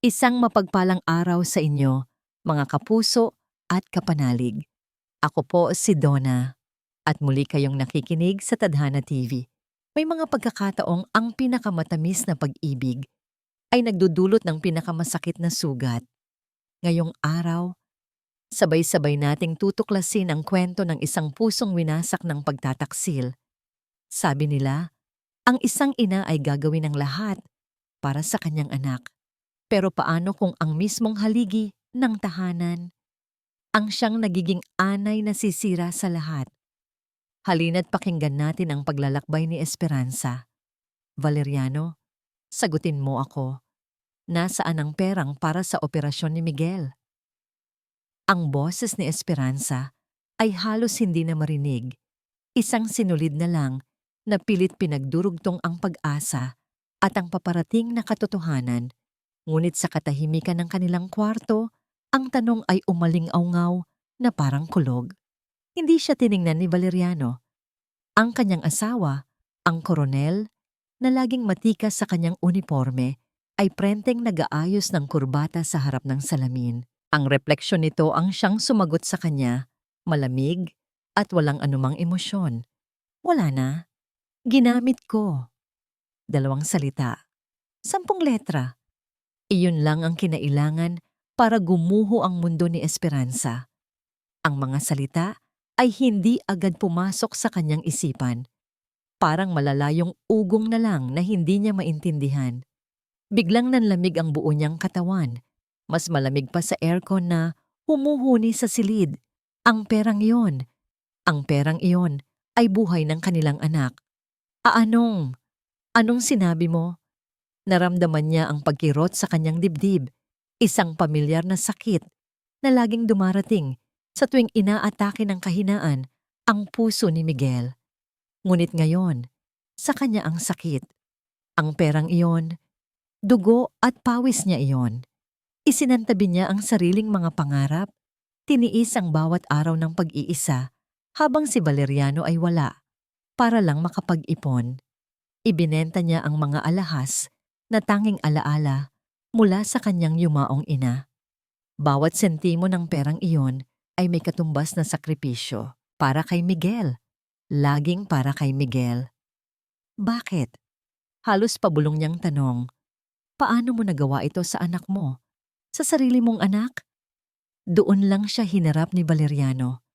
Isang mapagpalang araw sa inyo, mga kapuso at kapanalig. Ako po si Donna at muli kayong nakikinig sa Tadhana TV. May mga pagkakataong ang pinakamatamis na pag-ibig ay nagdudulot ng pinakamasakit na sugat. Ngayong araw, sabay-sabay nating tutuklasin ang kwento ng isang pusong winasak ng pagtataksil. Sabi nila, ang isang ina ay gagawin ng lahat para sa kanyang anak. Pero paano kung ang mismong haligi ng tahanan ang siyang nagiging anay na sisira sa lahat? Halina't pakinggan natin ang paglalakbay ni Esperanza. Valeriano, sagutin mo ako. Nasaan ang perang para sa operasyon ni Miguel? Ang boses ni Esperanza ay halos hindi na marinig. Isang sinulid na lang na pilit pinagdurugtong ang pag-asa at ang paparating na katotohanan. Ngunit sa katahimikan ng kanilang kwarto, ang tanong ay umaling-awngaw na parang kulog. Hindi siya tiningnan ni Valeriano. Ang kanyang asawa, ang koronel, na laging matikas sa kanyang uniforme, ay prenteng nag-aayos ng kurbata sa harap ng salamin. Ang refleksyon nito ang siyang sumagot sa kanya, malamig at walang anumang emosyon. Wala na. Ginamit ko. 2 salita. 10 letra. Iyon lang ang kinailangan para gumuho ang mundo ni Esperanza. Ang mga salita ay hindi agad pumasok sa kanyang isipan. Parang malalayong ugong na lang na hindi niya maintindihan. Biglang nanlamig ang buo niyang katawan. Mas malamig pa sa aircon na humuhuni sa silid. Ang perang iyon. Ang perang iyon ay buhay ng kanilang anak. Anong sinabi mo? Naramdaman niya ang pagkirot sa kanyang dibdib, isang pamilyar na sakit na laging dumarating sa tuwing inaatake ng kahinaan ang puso ni Miguel. Ngunit ngayon, sa kanya ang sakit. Ang perang iyon, dugo at pawis niya iyon. Isinantabi niya ang sariling mga pangarap, tiniis ang bawat araw ng pag-iisa habang si Valeriano ay wala para lang makapag-ipon. Ibinenta niya ang mga alahas na tanging alaala mula sa kanyang yumaong ina. Bawat sentimo ng perang iyon ay may katumbas na sakripisyo para kay Miguel. Laging para kay Miguel. Bakit? Halos pabulong niyang tanong. Paano mo nagawa ito sa anak mo? Sa sarili mong anak? Doon lang siya hinarap ni Valeriano.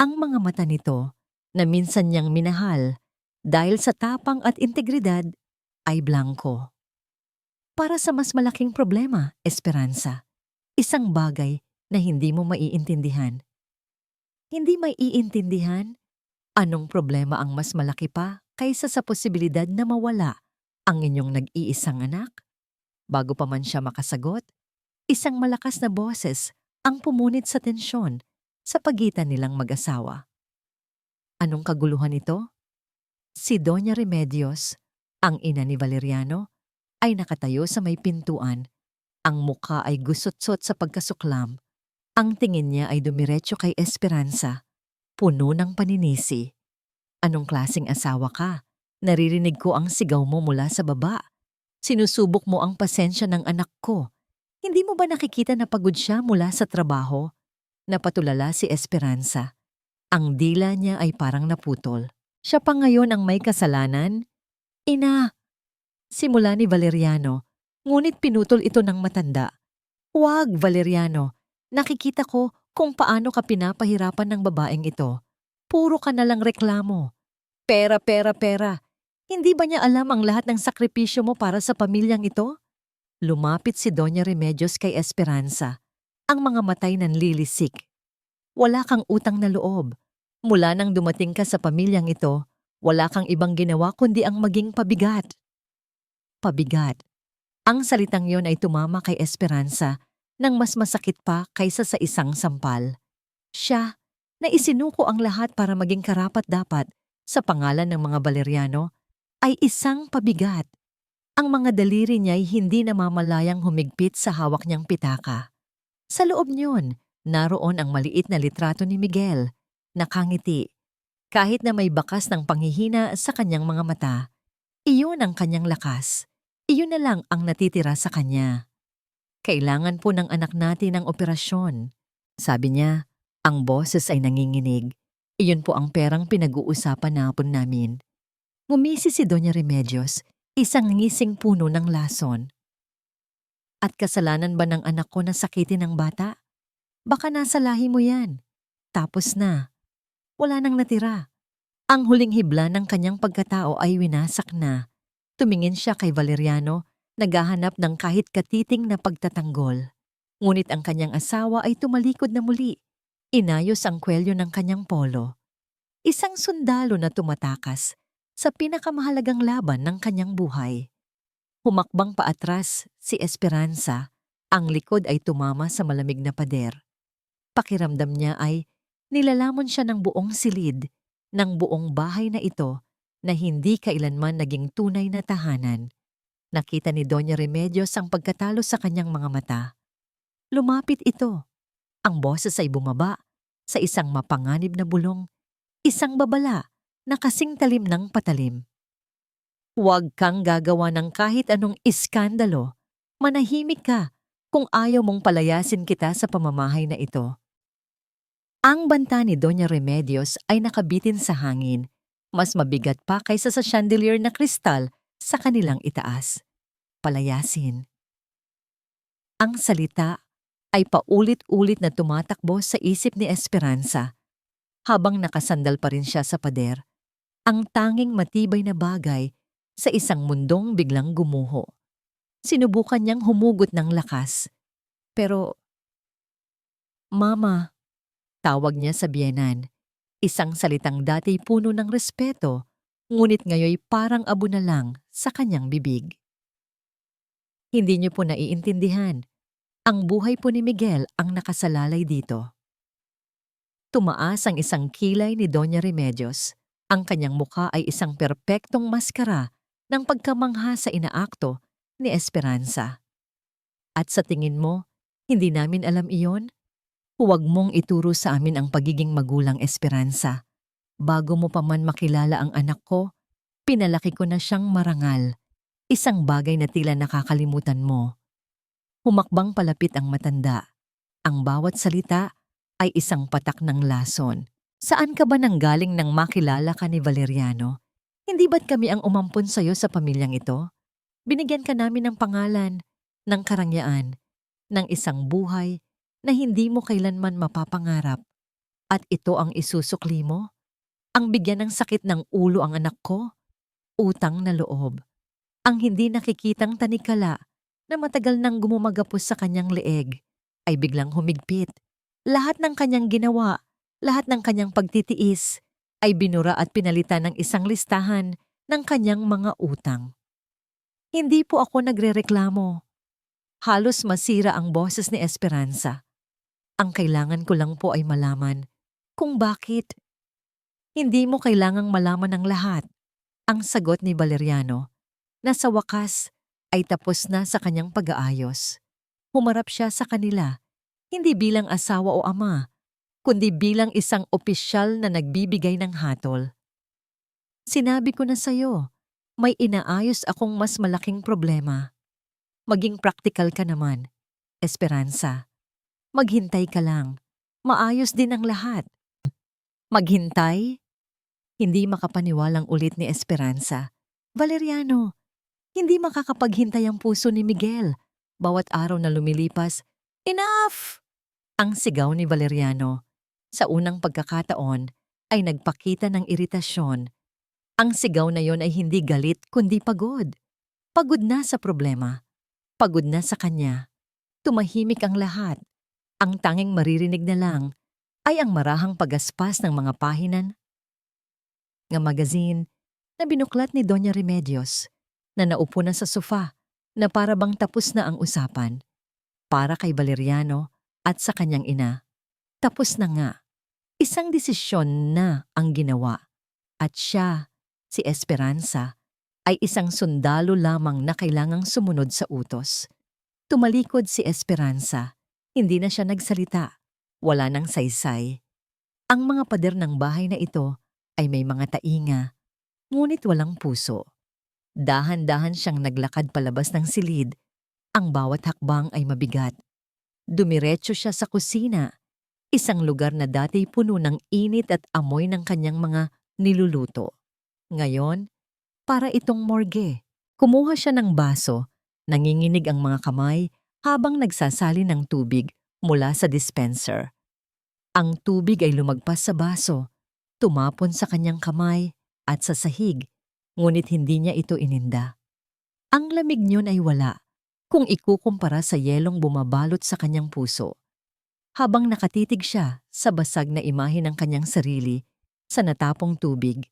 Ang mga mata nito na minsan niyang minahal dahil sa tapang at integridad ay blanko. Para sa mas malaking problema, Esperanza. Isang bagay na hindi mo maiintindihan. Hindi maiintindihan? Anong problema ang mas malaki pa kaysa sa posibilidad na mawala ang inyong nag-iisang anak? Bago pa man siya makasagot, isang malakas na boses ang pumunit sa tensyon sa pagitan nilang mag-asawa. Anong kaguluhan ito? Si Doña Remedios, ang ina ni Valeriano, ay nakatayo sa may pintuan. Ang mukha ay gusotsot sa pagkasuklam. Ang tingin niya ay dumiretso kay Esperanza, puno ng paninisi. Anong klaseng asawa ka? Naririnig ko ang sigaw mo mula sa baba. Sinusubok mo ang pasensya ng anak ko. Hindi mo ba nakikita na pagod siya mula sa trabaho? Napatulala si Esperanza. Ang dila niya ay parang naputol. Siya pa ngayon ang may kasalanan? Ina! Simula ni Valeriano, ngunit pinutol ito ng matanda. Huwag, Valeriano. Nakikita ko kung paano ka pinapahirapan ng babaeng ito. Puro ka na lang reklamo. Pera, pera, pera. Hindi ba niya alam ang lahat ng sakripisyo mo para sa pamilyang ito? Lumapit si Doña Remedios kay Esperanza. Ang mga matay nanlilisik. Wala kang utang na loob. Mula nang dumating ka sa pamilyang ito, wala kang ibang ginawa kundi ang maging pabigat. Pabigat. Ang salitang yon ay tumama kay Esperanza nang mas masakit pa kaysa sa isang sampal. Siya, na isinuko ang lahat para maging karapat-dapat sa pangalan ng mga Valeriano, ay isang pabigat. Ang mga daliri niya ay hindi namamalayang humigpit sa hawak niyang pitaka. Sa loob niyon, naroon ang maliit na litrato ni Miguel, nakangiti. Kahit na may bakas ng panghihina sa kanyang mga mata, iyon ang kanyang lakas. Iyon na lang ang natitira sa kanya. Kailangan po ng anak natin ng operasyon. Sabi niya, ang boses ay nanginginig. Iyon po ang perang pinag-uusapan namin. Ngumisi si Doña Remedios, isang ngising puno ng lason. At kasalanan ba ng anak ko na sakitin ng bata? Baka nasa lahi mo yan. Tapos na. Wala nang natira. Ang huling hibla ng kanyang pagkatao ay winasak na. Tumingin siya kay Valeriano, naghahanap ng kahit katiting na pagtatanggol. Ngunit ang kanyang asawa ay tumalikod na muli. Inayos ang kwelyo ng kanyang polo. Isang sundalo na tumatakas sa pinakamahalagang laban ng kanyang buhay. Humakbang paatras si Esperanza, ang likod ay tumama sa malamig na pader. Pakiramdam niya ay nilalamon siya ng buong silid, ng buong bahay na ito na hindi kailanman naging tunay na tahanan. Nakita ni Doña Remedios ang pagkatalo sa kanyang mga mata. Lumapit ito. Ang boses ay bumaba sa isang mapanganib na bulong, isang babala na kasing talim ng patalim. Huwag kang gagawa ng kahit anong iskandalo. Manahimik ka kung ayaw mong palayasin kita sa pamamahay na ito. Ang banta ni Doña Remedios ay nakabitin sa hangin, mas mabigat pa kaysa sa chandelier na kristal sa kanilang itaas. Palayasin. Ang salita ay paulit-ulit na tumatakbo sa isip ni Esperanza. Habang nakasandal pa rin siya sa pader, ang tanging matibay na bagay sa isang mundong biglang gumuho. Sinubukan niyang humugot ng lakas. Pero, Mama, tawag niya sa biyenan. Isang salitang dati puno ng respeto, ngunit ngayoy parang abo na lang sa kanyang bibig. Hindi niyo po naiintindihan. Ang buhay po ni Miguel ang nakasalalay dito. Tumaas ang isang kilay ni Doña Remedios. Ang kanyang mukha ay isang perpektong maskara ng pagkamangha sa inaakto ni Esperanza. At sa tingin mo, hindi namin alam iyon? Huwag mong ituro sa amin ang pagiging magulang, Esperanza. Bago mo pa man makilala ang anak ko, pinalaki ko na siyang marangal. Isang bagay na tila nakakalimutan mo. Humakbang palapit ang matanda. Ang bawat salita ay isang patak ng lason. Saan ka ba nanggaling nang makilala ka ni Valeriano? Hindi ba't kami ang umampon sa'yo sa pamilyang ito? Binigyan ka namin ng pangalan, ng karangyaan, ng isang buhay na hindi mo kailanman mapapangarap. At ito ang isusukli mo? Ang bigyan ng sakit ng ulo ang anak ko? Utang na loob. Ang hindi nakikitang tanikala na matagal nang gumumagapos sa kanyang leeg ay biglang humigpit. Lahat ng kanyang ginawa, lahat ng kanyang pagtitiis ay binura at pinalitan ng isang listahan ng kanyang mga utang. Hindi po ako nagrereklamo. Halos masira ang boses ni Esperanza. Ang kailangan ko lang po ay malaman kung bakit. Hindi mo kailangang malaman ang lahat. Ang sagot ni Valeriano na sa wakas ay tapos na sa kanyang pag-aayos. Humarap siya sa kanila, hindi bilang asawa o ama, kundi bilang isang opisyal na nagbibigay ng hatol. Sinabi ko na sa'yo, may inaayos akong mas malaking problema. Maging praktikal ka naman, Esperanza. Maghintay ka lang. Maayos din ang lahat. Maghintay? Hindi makapaniwalang ulit ni Esperanza. Valeriano, hindi makakapaghintay ang puso ni Miguel. Bawat araw na lumilipas, enough! Ang sigaw ni Valeriano. Sa unang pagkakataon ay nagpakita ng iritasyon. Ang sigaw na yon ay hindi galit kundi pagod. Pagod na sa problema. Pagod na sa kanya. Tumahimik ang lahat. Ang tanging maririnig na lang ay ang marahang pagaspas ng mga pahinan ng magazine na binuklat ni Doña Remedios na naupo na sa sofa na para bang tapos na ang usapan. Para kay Valeriano at sa kanyang ina. Tapos na nga. Isang desisyon na ang ginawa. At siya, si Esperanza, ay isang sundalo lamang na kailangang sumunod sa utos. Tumalikod si Esperanza. Hindi na siya nagsalita. Wala nang saysay. Ang mga pader ng bahay na ito ay may mga tainga, ngunit walang puso. Dahan-dahan siyang naglakad palabas ng silid. Ang bawat hakbang ay mabigat. Dumiretso siya sa kusina, isang lugar na dati puno ng init at amoy ng kanyang mga niluluto. Ngayon, para itong morgue. Kumuha siya ng baso, nanginginig ang mga kamay habang nagsasali ng tubig mula sa dispenser. Ang tubig ay lumagpas sa baso, tumapon sa kanyang kamay at sa sahig, ngunit hindi niya ito ininda. Ang lamig niyon ay wala kung ikukumpara sa yelong bumabalot sa kanyang puso. Habang nakatitig siya sa basag na imahe ng kanyang sarili sa natapong tubig,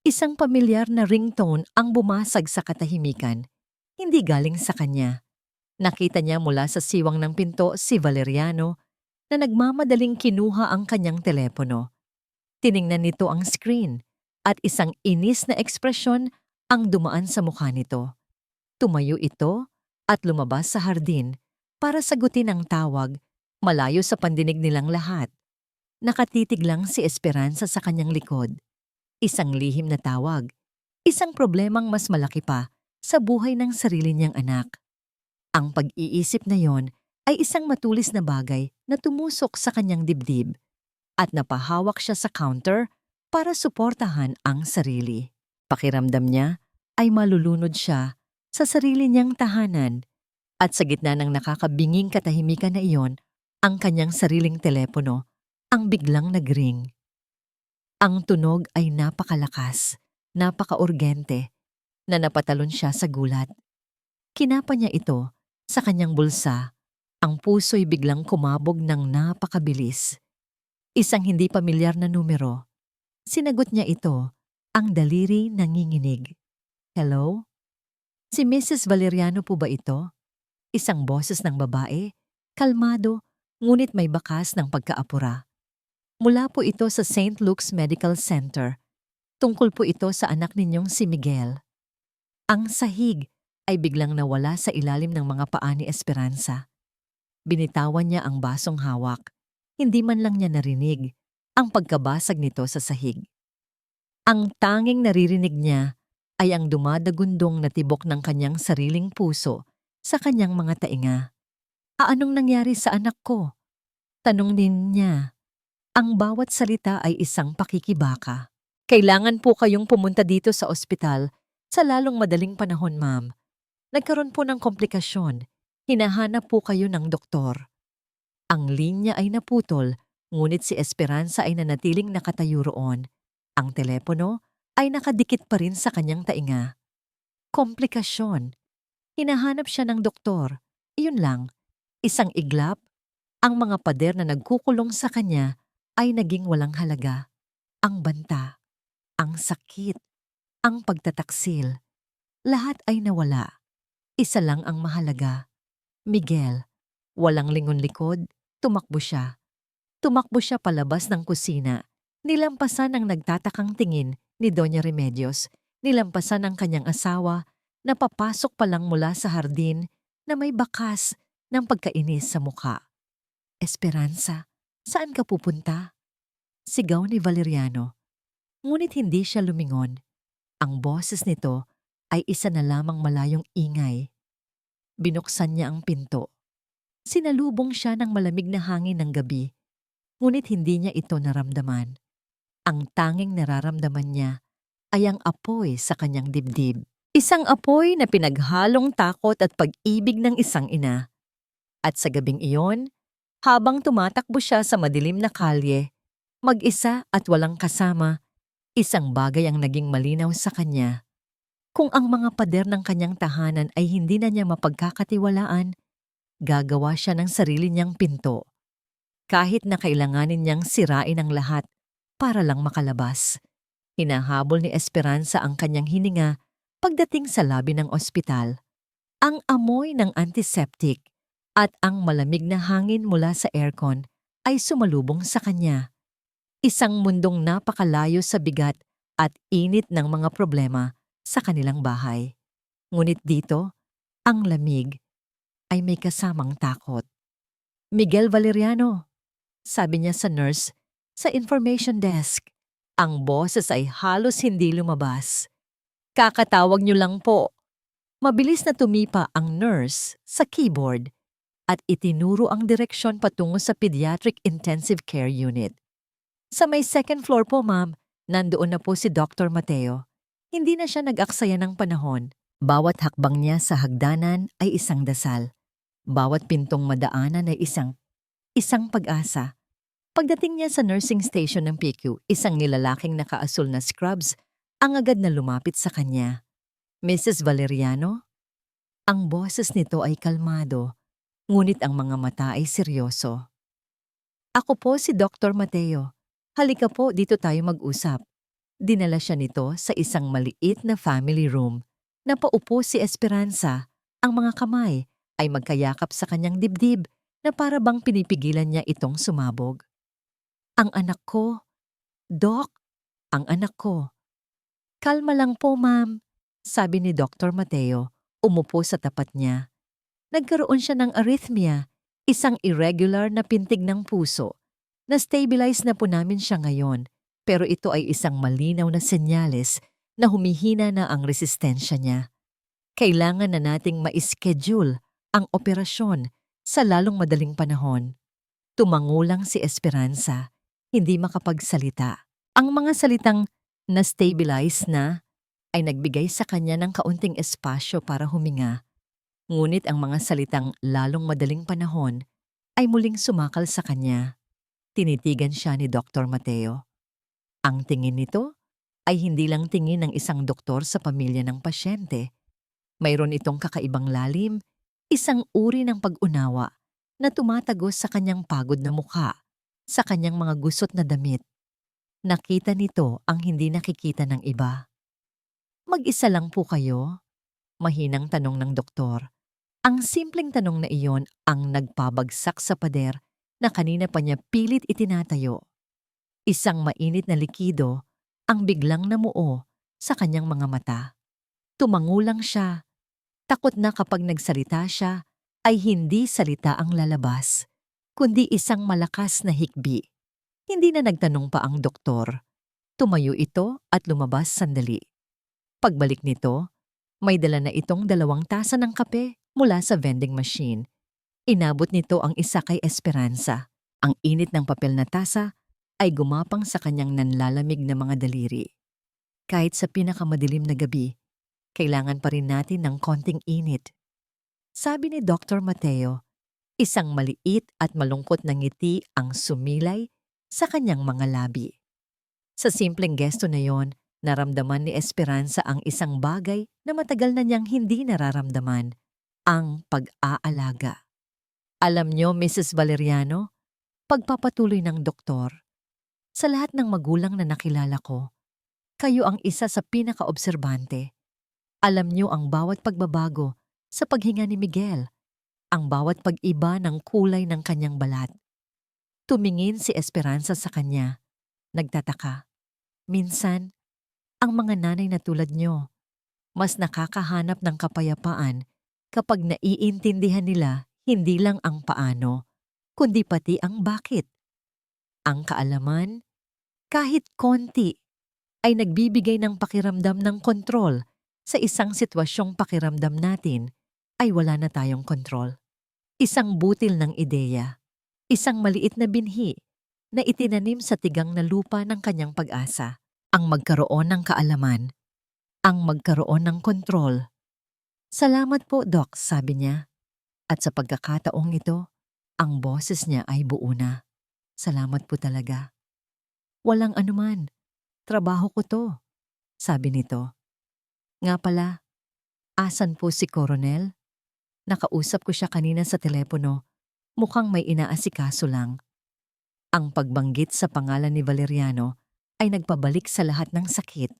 isang pamilyar na ringtone ang bumasag sa katahimikan, hindi galing sa kanya. Nakita niya mula sa siwang ng pinto si Valeriano na nagmamadaling kinuha ang kanyang telepono. Tiningnan nito ang screen at isang inis na ekspresyon ang dumaan sa mukha nito. Tumayo ito at lumabas sa hardin para sagutin ang tawag malayo sa pandinig nilang lahat. Nakatitig lang si Esperanza sa kanyang likod. Isang lihim na tawag, isang problemang mas malaki pa sa buhay ng sarili niyang anak. Ang pag-iisip na yon ay isang matulis na bagay na tumusok sa kanyang dibdib at napahawak siya sa counter para suportahan ang sarili. Pakiramdam niya ay malulunod siya sa sarili niyang tahanan at sa gitna ng nakakabinging katahimikan na iyon, ang kanyang sariling telepono ang biglang nagring. Ang tunog ay napakalakas, napaka-urgente, na napatalon siya sa gulat. Kinapa niya ito sa kanyang bulsa, ang puso'y biglang kumabog ng napakabilis. Isang hindi pamilyar na numero. Sinagot niya ito, ang daliri nanginginig. Hello? Si Mrs. Valeriano po ba ito? Isang boses ng babae, kalmado, ngunit may bakas ng pagkaapura. Mula po ito sa St. Luke's Medical Center. Tungkol po ito sa anak ninyong si Miguel. Ang sahig ay biglang nawala sa ilalim ng mga paa ni Esperanza. Binitawan niya ang basong hawak. Hindi man lang niya narinig ang pagkabasag nito sa sahig. Ang tanging naririnig niya ay ang dumadagundong na tibok ng kanyang sariling puso sa kanyang mga tainga. Anong nangyari sa anak ko? Tanong din niya. Ang bawat salita ay isang pakikibaka. Kailangan po kayong pumunta dito sa ospital sa lalong madaling panahon, ma'am. Nagkaroon po ng komplikasyon. Hinahanap po kayo ng doktor. Ang linya ay naputol, ngunit si Esperanza ay nanatiling nakatayo roon. Ang telepono ay nakadikit pa rin sa kanyang tainga. Komplikasyon. Hinahanap siya ng doktor. Iyon lang. Isang iglap. Ang mga pader na nagkukulong sa kanya ay naging walang halaga. Ang banta, ang sakit, ang pagtataksil. Lahat ay nawala. Isa lang ang mahalaga. Miguel, walang lingon-likod, tumakbo siya. Tumakbo siya palabas ng kusina. Nilampasan ang nagtatakang tingin ni Doña Remedios. Nilampasan ang kanyang asawa na papasok pa lang mula sa hardin na may bakas ng pagkainis sa mukha. Esperanza, saan ka pupunta? Sigaw ni Valeriano. Ngunit hindi siya lumingon. Ang boses nito ay isa na lamang malayong ingay. Binuksan niya ang pinto. Sinalubong siya ng malamig na hangin ng gabi, ngunit hindi niya ito naramdaman. Ang tanging nararamdaman niya ay ang apoy sa kanyang dibdib. Isang apoy na pinaghalong takot at pag-ibig ng isang ina. At sa gabing iyon, habang tumatakbo siya sa madilim na kalye, mag-isa at walang kasama, isang bagay ang naging malinaw sa kanya. Kung ang mga pader ng kanyang tahanan ay hindi na niya mapagkakatiwalaan, gagawa siya ng sarili niyang pinto. Kahit na kailanganin niyang sirain ang lahat para lang makalabas. Hinahabol ni Esperanza ang kanyang hininga pagdating sa labi ng ospital. Ang amoy ng antiseptic at ang malamig na hangin mula sa aircon ay sumalubong sa kanya. Isang mundong napakalayo sa bigat at init ng mga problema sa kanilang bahay. Ngunit dito, ang lamig ay may kasamang takot. Miguel Valeriano, sabi niya sa nurse sa information desk. Ang boses ay halos hindi lumabas. Kakatawag niyo lang po. Mabilis na tumipa ang nurse sa keyboard at itinuro ang direksyon patungo sa Pediatric Intensive Care Unit. Sa may second floor po, ma'am, nandoon na po si Dr. Mateo. Hindi na siya nag-aksaya ng panahon. Bawat hakbang niya sa hagdanan ay isang dasal. Bawat pintong madaanan ay isang pag-asa. Pagdating niya sa nursing station ng PQ, isang nilalaking nakaasul na scrubs ang agad na lumapit sa kanya. Mrs. Valeriano? Ang boses nito ay kalmado, ngunit ang mga mata ay seryoso. Ako po si Dr. Mateo. Halika po, dito tayo mag-usap. Dinala siya nito sa isang maliit na family room. Napaupo si Esperanza. Ang mga kamay ay magkayakap sa kanyang dibdib na para bang pinipigilan niya itong sumabog. Ang anak ko. Doc, ang anak ko. Kalma lang po, ma'am, sabi ni Dr. Mateo, umupo sa tapat niya. Nagkaroon siya ng arrhythmia, isang irregular na pintig ng puso. Na-stabilize na po namin siya ngayon, pero ito ay isang malinaw na senyales na humihina na ang resistensya niya. Kailangan na nating ma-schedule ang operasyon sa lalong madaling panahon. Tumangulang si Esperanza, hindi makapagsalita. Ang mga salitang na-stabilize na ay nagbigay sa kanya ng kaunting espasyo para huminga. Ngunit ang mga salitang lalong madaling panahon ay muling sumakal sa kanya. Tinitigan siya ni Dr. Mateo. Ang tingin nito ay hindi lang tingin ng isang doktor sa pamilya ng pasyente. Mayroon itong kakaibang lalim, isang uri ng pag-unawa na tumatagos sa kanyang pagod na mukha, sa kanyang mga gusot na damit. Nakita nito ang hindi nakikita ng iba. Mag-isa lang po kayo? Mahinang tanong ng doktor. Ang simpleng tanong na iyon ang nagpabagsak sa pader na kanina pa niya pilit itinatayo. Isang mainit na likido ang biglang namuo sa kanyang mga mata. Tumangulang siya. Takot na kapag nagsalita siya ay hindi salita ang lalabas, kundi isang malakas na hikbi. Hindi na nagtanong pa ang doktor. Tumayo ito at lumabas sandali. Pagbalik nito, may dala na itong 2 tasa ng kape mula sa vending machine. Inabot nito ang isa kay Esperanza. Ang init ng papel na tasa ay gumapang sa kanyang nanlalamig na mga daliri. Kahit sa pinakamadilim na gabi, kailangan pa rin natin ng konting init. Sabi ni Dr. Mateo, isang maliit at malungkot na ngiti ang sumilay sa kanyang mga labi. Sa simpleng gesto na yon, naramdaman ni Esperanza ang isang bagay na matagal na niyang hindi nararamdaman, ang pag-aalaga. Alam niyo, Mrs. Valeriano, pagpapatuloy ng doktor, sa lahat ng magulang na nakilala ko, kayo ang isa sa pinaka-obserbante. Alam niyo ang bawat pagbabago sa paghinga ni Miguel, ang bawat pag-iba ng kulay ng kanyang balat. Tumingin si Esperanza sa kanya, nagtataka. Minsan, ang mga nanay na tulad niyo, mas nakakahanap ng kapayapaan kapag naiintindihan nila hindi lang ang paano, kundi pati ang bakit. Ang kaalaman, kahit konti, ay nagbibigay ng pakiramdam ng kontrol sa isang sitwasyong pakiramdam natin ay wala na tayong kontrol. Isang butil ng ideya, isang maliit na binhi na itinanim sa tigang na lupa ng kanyang pag-asa, ang magkaroon ng kaalaman, ang magkaroon ng kontrol. Salamat po, Doc, sabi niya. At sa pagkakataong ito, ang boses niya ay buo na. Salamat po talaga. Walang anuman. Trabaho ko to, sabi nito. Nga pala, asan po si Coronel? Nakausap ko siya kanina sa telepono. Mukhang may inaasikaso lang. Ang pagbanggit sa pangalan ni Valeriano ay nagpabalik sa lahat ng sakit.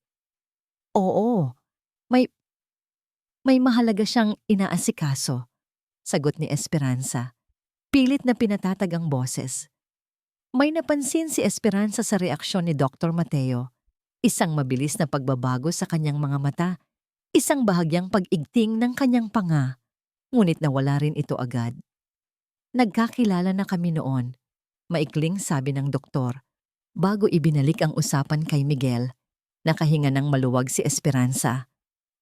Oo, may mahalaga siyang inaasikaso, sagot ni Esperanza. Pilit na pinatatag ang boses. May napansin si Esperanza sa reaksyon ni Dr. Mateo. Isang mabilis na pagbabago sa kanyang mga mata, isang bahagyang pag-igting ng kanyang panga, ngunit nawala rin ito agad. Nagkakilala na kami noon, maikling sabi ng doktor, bago ibinalik ang usapan kay Miguel. Nakahinga ng maluwag si Esperanza.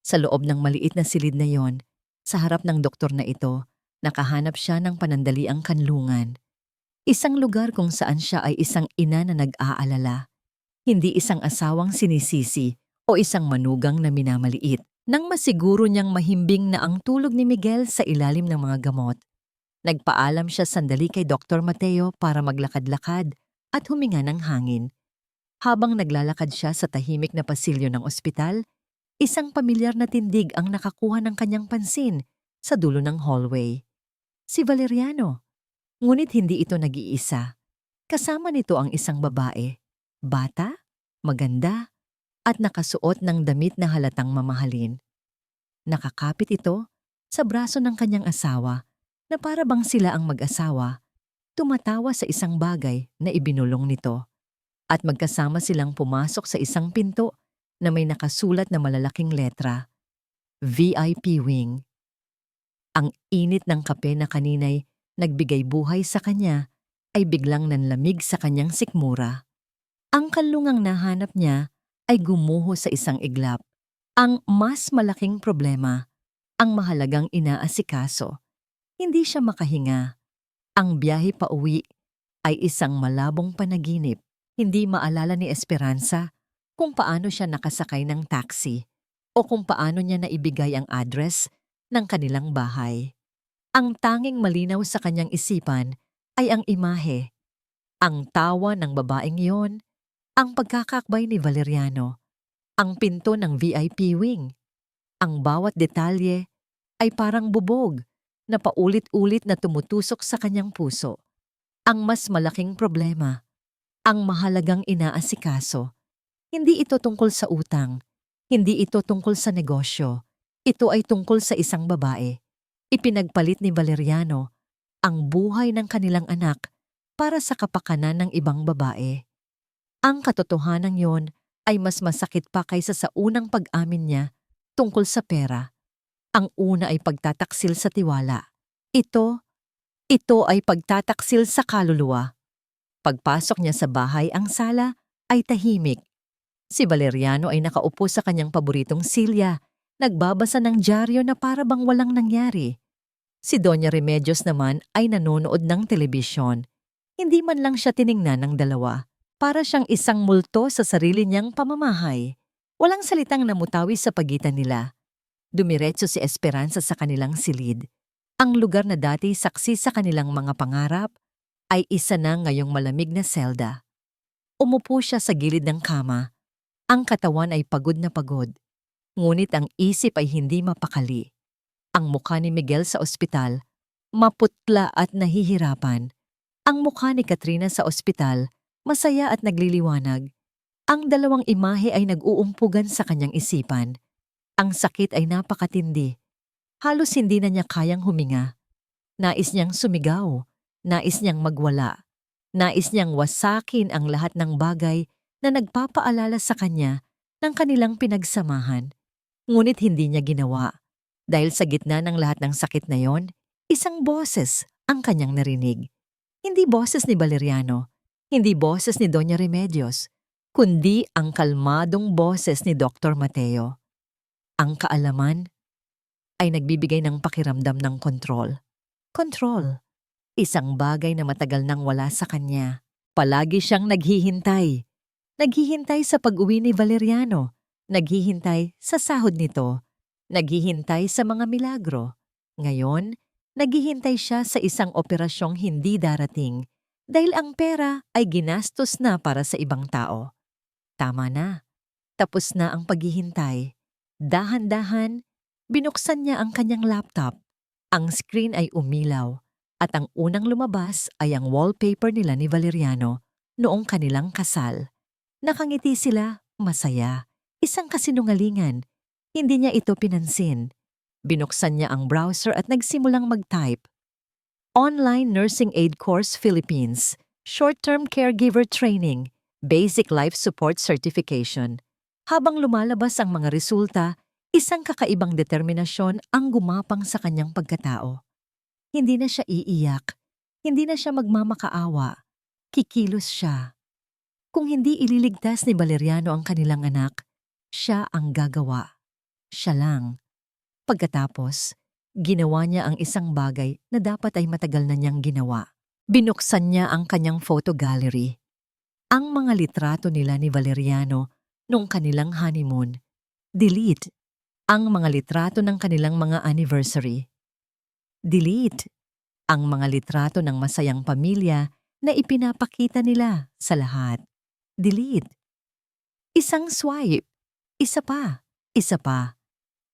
Sa loob ng maliit na silid na yon, sa harap ng doktor na ito, nakahanap siya ng panandaliang kanlungan. Isang lugar kung saan siya ay isang ina na nag-aalala, hindi isang asawang sinisisi o isang manugang na minamaliit. Nang masiguro niyang mahimbing na ang tulog ni Miguel sa ilalim ng mga gamot, nagpaalam siya sandali kay Dr. Mateo para maglakad-lakad at huminga ng hangin. Habang naglalakad siya sa tahimik na pasilyo ng ospital, isang pamilyar na tindig ang nakakuha ng kanyang pansin sa dulo ng hallway. Si Valeriano. Ngunit hindi ito nag-iisa. Kasama nito ang isang babae. Bata, maganda, at nakasuot ng damit na halatang mamahalin. Nakakapit ito sa braso ng kanyang asawa na para bang sila ang mag-asawa, tumatawa sa isang bagay na ibinulong nito. At magkasama silang pumasok sa isang pinto na may nakasulat na malalaking letra, VIP Wing. Ang init ng kape na kanina'y nagbigay buhay sa kanya ay biglang nanlamig sa kanyang sikmura. Ang kanlungang nahanap niya ay gumuho sa isang iglap. Ang mas malaking problema, ang mahalagang inaasikaso. Hindi siya makahinga. Ang biyahe pa uwi ay isang malabong panaginip. Hindi maalala ni Esperanza kung paano siya nakasakay ng taxi o kung paano niya naibigay ang address ng kanilang bahay. Ang tanging malinaw sa kanyang isipan ay ang imahe, ang tawa ng babaeng iyon, ang pagkakakbay ni Valeriano, ang pinto ng VIP wing. Ang bawat detalye ay parang bubog na paulit-ulit na tumutusok sa kanyang puso. Ang mas malaking problema, ang mahalagang inaasikaso. Hindi ito tungkol sa utang, hindi ito tungkol sa negosyo. Ito ay tungkol sa isang babae. Ipinagpalit ni Valeriano ang buhay ng kanilang anak para sa kapakanan ng ibang babae. Ang katotohanan yon ay mas masakit pa kaysa sa unang pag-amin niya tungkol sa pera. Ang una ay pagtataksil sa tiwala. Ito ay pagtataksil sa kaluluwa. Pagpasok niya sa bahay, ang sala ay tahimik. Si Valeriano ay nakaupo sa kanyang paboritong silya, nagbabasa ng dyaryo na para bang walang nangyari. Si Doña Remedios naman ay nanonood ng telebisyon. Hindi man lang siya tiningnan ng dalawa. Para siyang isang multo sa sarili niyang pamamahay. Walang salitang namutawi sa pagitan nila. Dumiretso si Esperanza sa kanilang silid. Ang lugar na dati saksi sa kanilang mga pangarap ay isa na ngayong malamig na selda. Umupo siya sa gilid ng kama. Ang katawan ay pagod na pagod. Ngunit ang isip ay hindi mapakali. Ang mukha ni Miguel sa ospital, maputla at nahihirapan. Ang mukha ni Katrina sa ospital, masaya at nagliliwanag. Ang dalawang imahe ay nag-uumpugan sa kanyang isipan. Ang sakit ay napakatindi. Halos hindi na niya kayang huminga. Nais niyang sumigaw. Nais niyang magwala. Nais niyang wasakin ang lahat ng bagay na nagpapaalala sa kanya ng kanilang pinagsamahan. Ngunit hindi niya ginawa. Dahil sa gitna ng lahat ng sakit na yon, isang boses ang kanyang narinig. Hindi boses ni Valeriano, hindi boses ni Doña Remedios, kundi ang kalmadong boses ni Dr. Mateo. Ang kaalaman ay nagbibigay ng pakiramdam ng kontrol. Kontrol. Isang bagay na matagal nang wala sa kanya. Palagi siyang naghihintay. Naghihintay sa pag-uwi ni Valeriano. Naghihintay sa sahod nito. Naghihintay sa mga milagro. Ngayon, naghihintay siya sa isang operasyong hindi darating dahil ang pera ay ginastos na para sa ibang tao. Tama na. Tapos na ang paghihintay. Dahan-dahan, binuksan niya ang kanyang laptop. Ang screen ay umilaw. At ang unang lumabas ay ang wallpaper nila ni Valeriano noong kanilang kasal. Nakangiti sila, masaya, isang kasinungalingan. Hindi niya ito pinansin. Binuksan niya ang browser at nagsimulang mag-type. Online Nursing Aid Course Philippines, Short-Term Caregiver Training, Basic Life Support Certification. Habang lumalabas ang mga resulta, isang kakaibang determinasyon ang gumapang sa kanyang pagkatao. Hindi na siya iiyak. Hindi na siya magmamakaawa. Kikilos siya. Kung hindi ililigtas ni Valeriano ang kanilang anak, siya ang gagawa. siya lang. Pagkatapos, ginawa niya ang isang bagay na dapat ay matagal na niyang ginawa. Binuksan niya ang kanyang photo gallery. Ang mga litrato nila ni Valeriano nung kanilang honeymoon. Delete. Ang mga litrato ng kanilang mga anniversary. Delete. Ang mga litrato ng masayang pamilya na ipinapakita nila sa lahat. Delete. Isang swipe. Isa pa. Isa pa.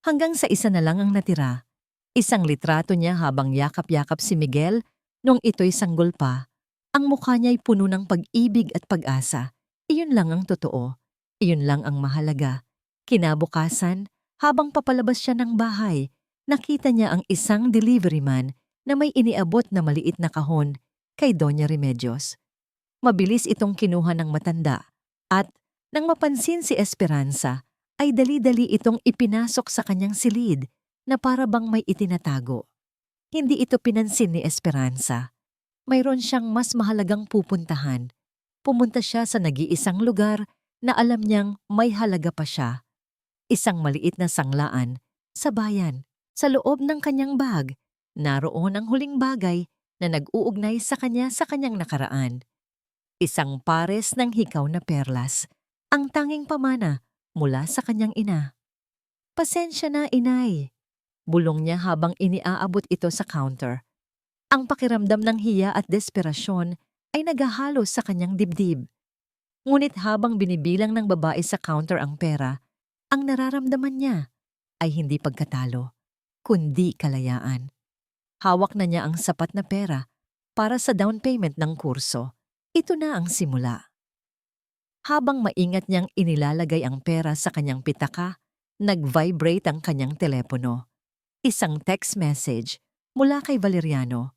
Hanggang sa isa na lang ang natira. Isang litrato niya habang yakap-yakap si Miguel nung ito'y sanggol pa. Ang mukha niya'y puno ng pag-ibig at pag-asa. Iyon lang ang totoo. Iyon lang ang mahalaga. Kinabukasan, habang papalabas siya ng bahay, nakita niya ang isang delivery man na may iniabot na maliit na kahon kay Doña Remedios. Mabilis itong kinuha ng matanda at nang mapansin si Esperanza, ay dali-dali itong ipinasok sa kanyang silid na para bang may itinatago. Hindi ito pinansin ni Esperanza. Mayroon siyang mas mahalagang pupuntahan. Pumunta siya sa nag-iisang lugar na alam niyang may halaga pa siya. Isang maliit na sanglaan sa bayan. Sa loob ng kanyang bag, naroon ang huling bagay na nag-uugnay sa kanyang nakaraan. Isang pares ng hikaw na perlas, ang tanging pamana mula sa kanyang ina. "Pasensya na, inay," bulong niya habang iniaabot ito sa counter. Ang pakiramdam ng hiya at desperasyon ay naghahalos sa kanyang dibdib. Ngunit habang binibilang ng babae sa counter ang pera, ang nararamdaman niya ay hindi pagkatalo, kundi kalayaan. Hawak na niya ang sapat na pera para sa down payment ng kurso. Ito na ang simula. Habang maingat niyang inilalagay ang pera sa kanyang pitaka, nag-vibrate ang kanyang telepono. Isang text message mula kay Valeriano.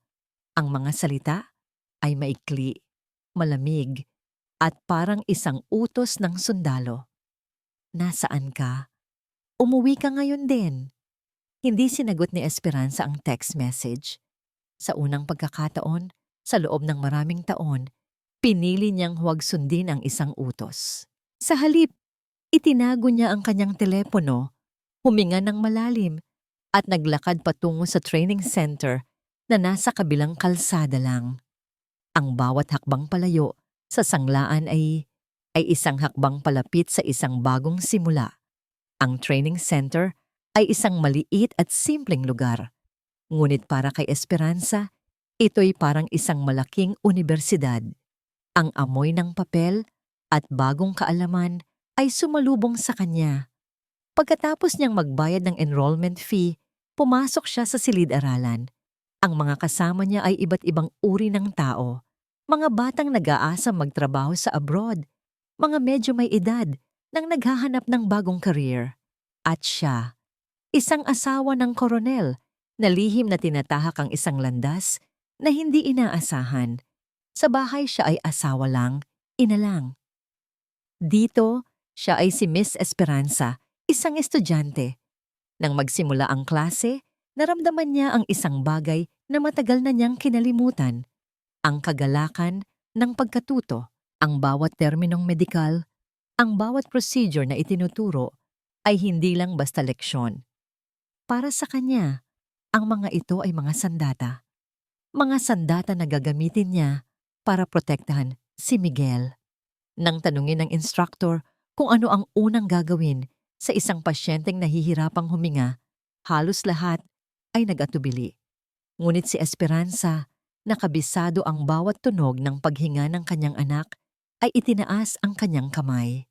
Ang mga salita ay maikli, malamig, at parang isang utos ng sundalo. "Nasaan ka? Umuwi ka ngayon din." Hindi sinagot ni Esperanza ang text message. Sa unang pagkakataon, sa loob ng maraming taon, pinili niyang huwag sundin ang isang utos. Sa halip, itinago niya ang kanyang telepono, huminga ng malalim, at naglakad patungo sa training center na nasa kabilang kalsada lang. Ang bawat hakbang palayo sa sanglaan ay isang hakbang palapit sa isang bagong simula. Ang training center ay isang maliit at simpleng lugar. Ngunit para kay Esperanza, ito'y parang isang malaking unibersidad. Ang amoy ng papel at bagong kaalaman ay sumalubong sa kanya. Pagkatapos niyang magbayad ng enrollment fee, pumasok siya sa silid-aralan. Ang mga kasama niya ay iba't ibang uri ng tao. Mga batang nag-aasang magtrabaho sa abroad. Mga medyo may edad nang naghahanap ng bagong career. At siya, isang asawa ng koronel na lihim na tinatahak ang isang landas na hindi inaasahan. Sa bahay siya ay asawa lang, ina lang. Dito, siya ay si Miss Esperanza, isang estudyante. Nang magsimula ang klase, naramdaman niya ang isang bagay na matagal na niyang kinalimutan. Ang kagalakan ng pagkatuto, ang bawat terminong medikal, ang bawat procedure na itinuturo ay hindi lang basta leksyon. Para sa kanya, ang mga ito ay mga sandata. Mga sandata na gagamitin niya para protektahan si Miguel. Nang tanungin ng instructor kung ano ang unang gagawin sa isang pasyenteng nahihirapang huminga, halos lahat ay nag-atubili. Ngunit si Esperanza, nakabisado ang bawat tunog ng paghinga ng kanyang anak, ay itinaas ang kanyang kamay.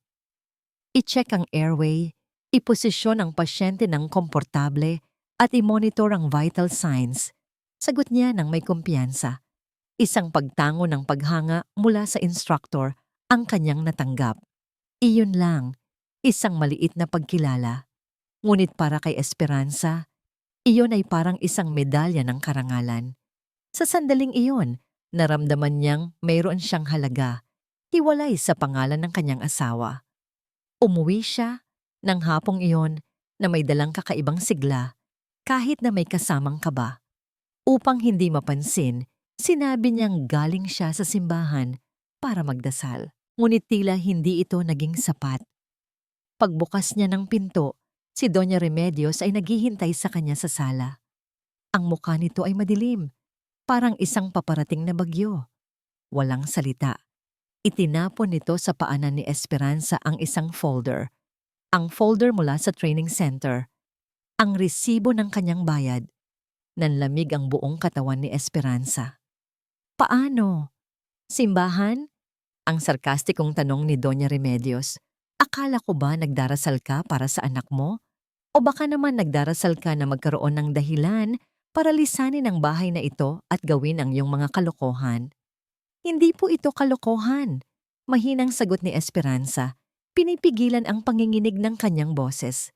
I-check ang airway, iposisyon ang pasyente ng komportable at i-monitor ang vital signs. Sagot niya ng may kumpiyansa. Isang pagtango ng paghanga mula sa instructor ang kanyang natanggap. Iyon lang, isang maliit na pagkilala. Ngunit para kay Esperanza, iyon ay parang isang medalya ng karangalan. Sa sandaling iyon, naramdaman niyang mayroon siyang halaga, hiwalay sa pangalan ng kanyang asawa. Umuwi siya ng hapong iyon na may dalang kakaibang sigla, kahit na may kasamang kaba. Upang hindi mapansin, sinabi niyang galing siya sa simbahan para magdasal. Ngunit tila hindi ito naging sapat. Pagbukas niya ng pinto, Si Doña Remedios ay naghihintay sa kanya sa sala. Ang mukha nito ay madilim, parang isang paparating na bagyo. Walang salita. Itinapon nito sa paanan ni Esperanza ang isang folder. Ang folder mula sa training center. Ang resibo ng kanyang bayad. Nanlamig ang buong katawan ni Esperanza. Paano? Simbahan? Ang sarkastikong tanong ni Doña Remedios. Akala ko ba nagdarasal ka para sa anak mo? O baka naman nagdarasal ka na magkaroon ng dahilan para lisanin ang bahay na ito at gawin ang iyong mga kalokohan? Hindi po ito kalokohan. Mahinang sagot ni Esperanza. Pinipigilan ang panginginig ng kanyang boses.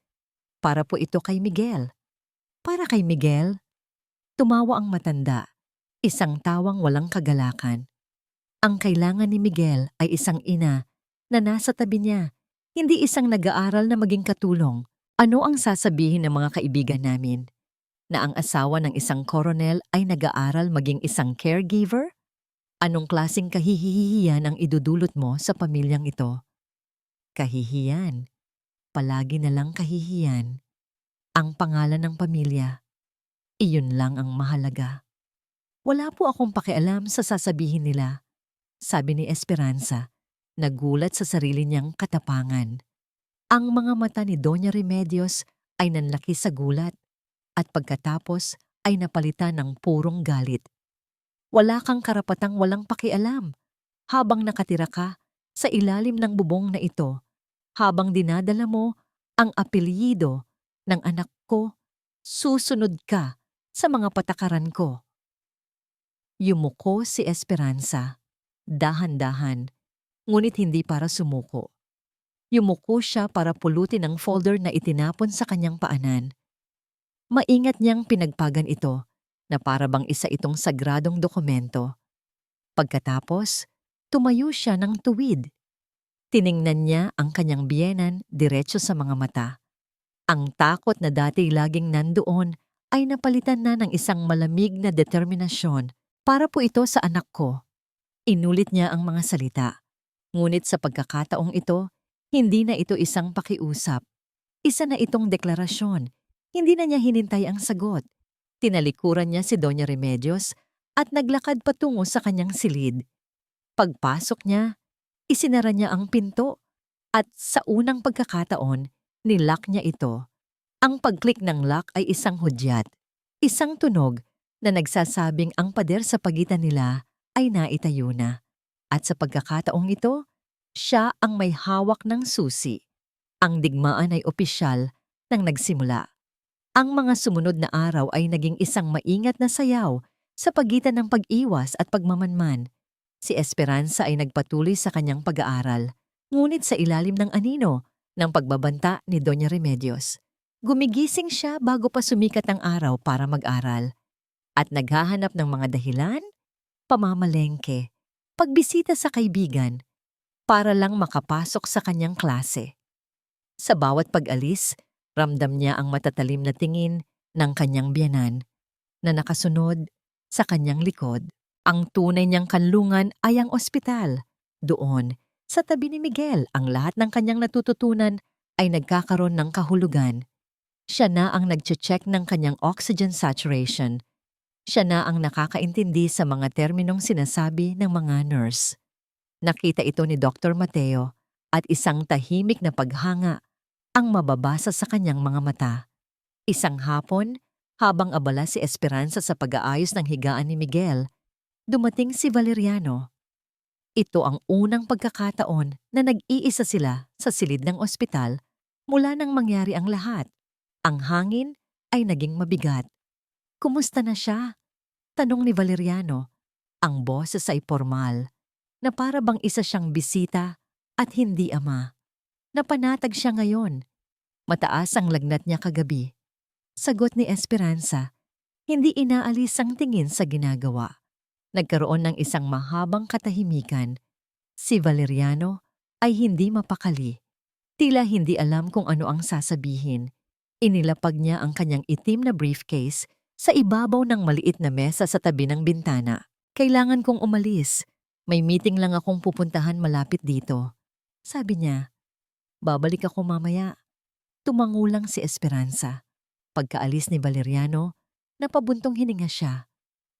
Para po ito kay Miguel. Para kay Miguel? Tumawa ang matanda. Isang tawang walang kagalakan. Ang kailangan ni Miguel ay isang ina na nasa tabi niya, hindi isang nag-aaral na maging katulong. Ano ang sasabihin ng mga kaibigan namin? Na ang asawa ng isang koronel ay nag-aaral maging isang caregiver? Anong klaseng kahihihiyan ang idudulot mo sa pamilyang ito? Kahihiyan. Palagi na lang kahihiyan. Ang pangalan ng pamilya. Iyon lang ang mahalaga. Wala po akong pakialam sa sasabihin nila, sabi ni Esperanza, nagulat sa sarili niyang katapangan. Ang mga mata ni Doña Remedios ay nanlaki sa gulat at pagkatapos ay napalitan ng purong galit. Wala kang karapatang walang pakialam habang nakatira ka sa ilalim ng bubong na ito, habang dinadala mo ang apelyido ng anak ko, susunod ka sa mga patakaran ko. Yumuko si Esperanza, dahan-dahan, ngunit hindi para sumuko. Yumuko siya para pulutin ang folder na itinapon sa kanyang paanan. Maingat niyang pinagpagan ito na para bang isa itong sagradong dokumento. Pagkatapos, tumayo siya ng tuwid. Tiningnan niya ang kanyang biyenan diretso sa mga mata. Ang takot na dati laging nandoon ay napalitan na ng isang malamig na determinasyon. Para po ito sa anak ko. Inulit niya ang mga salita. Ngunit sa pagkakataong ito, hindi na ito isang pakiusap. Isa na itong deklarasyon. Hindi na niya hinintay ang sagot. Tinalikuran niya si Doña Remedios at naglakad patungo sa kanyang silid. Pagpasok niya, isinara niya ang pinto at sa unang pagkakataon, nilock niya ito. Ang pag-click ng lock ay isang hudyat, isang tunog na nagsasabing ang pader sa pagitan nila ay naitayo na. At sa pagkakataong ito, siya ang may hawak ng susi. Ang digmaan ay opisyal nang nagsimula. Ang mga sumunod na araw ay naging isang maingat na sayaw sa pagitan ng pag-iwas at pagmamanman. Si Esperanza ay nagpatuloy sa kanyang pag-aaral, ngunit sa ilalim ng anino ng pagbabanta ni Doña Remedios. Gumigising siya bago pa sumikat ang araw para mag-aral. At naghahanap ng mga dahilan, pamamalengke, pagbisita sa kaibigan, para lang makapasok sa kanyang klase. Sa bawat pag-alis, ramdam niya ang matatalim na tingin ng kanyang biyenan na nakasunod sa kanyang likod. Ang tunay niyang kanlungan ay ang ospital. Doon, sa tabi ni Miguel, ang lahat ng kanyang natututunan ay nagkakaroon ng kahulugan. Siya na ang nag-check ng kanyang oxygen saturation. Siya na ang nakakaintindi sa mga terminong sinasabi ng mga nurse. Nakita ito ni Dr. Mateo at isang tahimik na paghanga ang mababasa sa kanyang mga mata. Isang hapon, habang abala si Esperanza sa pag-aayos ng higaan ni Miguel, dumating si Valeriano. Ito ang unang pagkakataon na nag-iisa sila sa silid ng ospital mula nang mangyari ang lahat. Ang hangin ay naging mabigat. Kumusta na siya? Tanong ni Valeriano. Ang boses ay formal, na para bang isa siyang bisita at hindi ama. Napanatag siya ngayon. Mataas ang lagnat niya kagabi. Sagot ni Esperanza, hindi inaalis ang tingin sa ginagawa. Nagkaroon ng isang mahabang katahimikan. Si Valeriano ay hindi mapakali. Tila hindi alam kung ano ang sasabihin. Inilapag niya ang kanyang itim na briefcase sa ibabaw ng maliit na mesa sa tabi ng bintana. Kailangan kong umalis. May meeting lang akong pupuntahan malapit dito. Sabi niya, babalik ako mamaya. Tumangulang si Esperanza. Pagkaalis ni Valeriano, napabuntong hininga siya.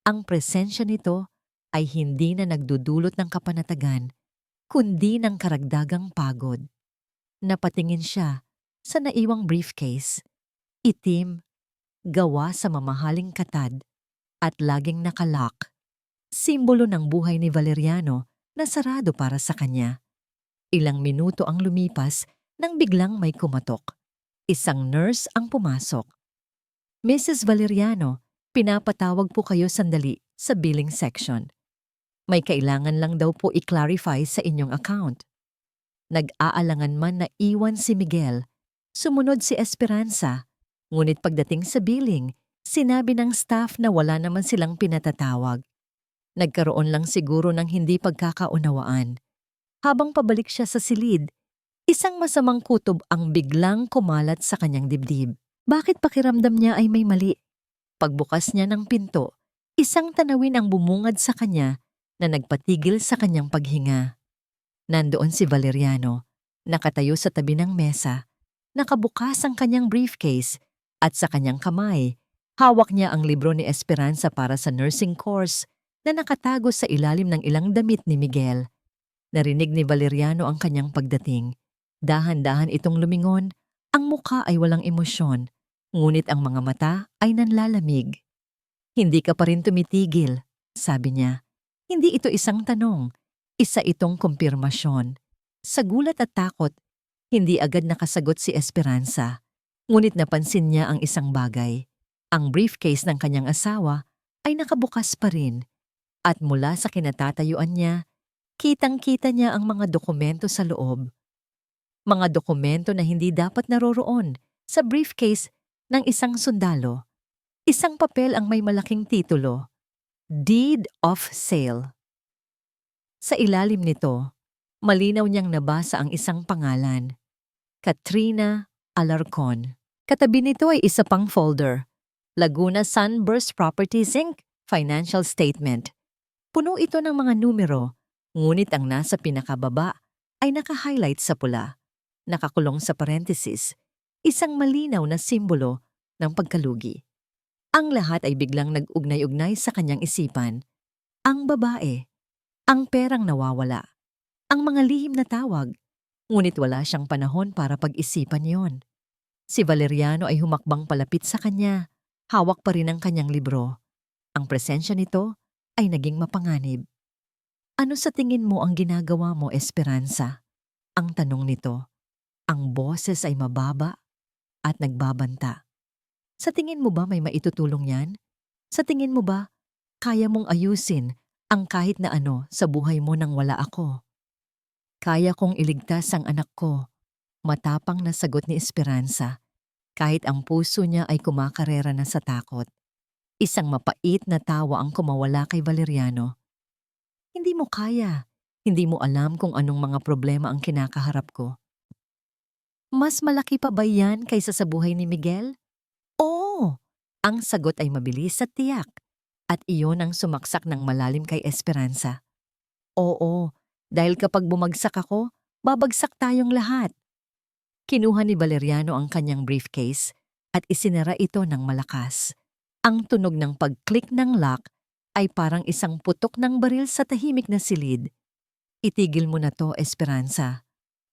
Ang presensya nito ay hindi na nagdudulot ng kapanatagan, kundi ng karagdagang pagod. Napatingin siya sa naiwang briefcase. Itim, gawa sa mamahaling katad, at laging nakalock. Simbolo ng buhay ni Valeriano na sarado para sa kanya. Ilang minuto ang lumipas nang biglang may kumatok. Isang nurse ang pumasok. Mrs. Valeriano, pinapatawag po kayo sandali sa billing section. May kailangan lang daw po i-clarify sa inyong account. Nag-aalangan man na iwan si Miguel, sumunod si Esperanza, ngunit pagdating sa billing, sinabi ng staff na wala naman silang pinatatawag. Nagkaroon lang siguro ng hindi pagkakaunawaan. Habang pabalik siya sa silid, isang masamang kutob ang biglang kumalat sa kanyang dibdib. Bakit pakiramdam niya ay may mali? Pagbukas niya ng pinto, isang tanawin ang bumungad sa kanya na nagpatigil sa kanyang paghinga. Nandoon si Valeriano, nakatayo sa tabi ng mesa, nakabukas ang kanyang briefcase at sa kanyang kamay, hawak niya ang libro ni Esperanza para sa nursing course na nakatago sa ilalim ng ilang damit ni Miguel. Narinig ni Valeriano ang kanyang pagdating. Dahan-dahan itong lumingon, ang mukha ay walang emosyon, ngunit ang mga mata ay nanlalamig. Hindi ka pa rin tumitigil, sabi niya. Hindi ito isang tanong, isa itong kumpirmasyon. Sa gulat at takot, hindi agad nakasagot si Esperanza. Ngunit napansin niya ang isang bagay. Ang briefcase ng kanyang asawa ay nakabukas pa rin. At mula sa kinatatayuan niya, kitang-kita niya ang mga dokumento sa loob. Mga dokumento na hindi dapat naroroon sa briefcase ng isang sundalo. Isang papel ang may malaking titulo, Deed of Sale. Sa ilalim nito, malinaw niyang nabasa ang isang pangalan, Katrina Alarcon. Katabi nito ay isa pang folder, Laguna Sunburst Properties Inc. Financial Statement. Puno ito ng mga numero, ngunit ang nasa pinakababa ay naka-highlight sa pula. Nakakulong sa parenthesis, isang malinaw na simbolo ng pagkalugi. Ang lahat ay biglang nag-ugnay-ugnay sa kanyang isipan. Ang babae, ang perang nawawala, ang mga lihim na tawag, ngunit wala siyang panahon para pag-isipan yon. Si Valeriano ay humakbang palapit sa kanya, hawak pa rin ang kanyang libro. Ang presensya nito ay naging mapanganib. Ano sa tingin mo ang ginagawa mo, Esperanza? Ang tanong nito. Ang boses ay mababa at nagbabanta. Sa tingin mo ba may maitutulong yan? Sa tingin mo ba kaya mong ayusin ang kahit na ano sa buhay mo nang wala ako? Kaya kong iligtas ang anak ko, matapang na sagot ni Esperanza, kahit ang puso niya ay kumakarera na sa takot. Isang mapait na tawa ang kumawala kay Valeriano. Hindi mo kaya, hindi mo alam kung anong mga problema ang kinakaharap ko. Mas malaki pa ba yan kaysa sa buhay ni Miguel? Oo! Ang sagot ay mabilis at tiyak, at iyon ang sumaksak ng malalim kay Esperanza. Oo, dahil kapag bumagsak ako, babagsak tayong lahat. Kinuha ni Valeriano ang kanyang briefcase at isinara ito ng malakas. Ang tunog ng pag-click ng lock ay parang isang putok ng baril sa tahimik na silid. Itigil mo na to, Esperanza,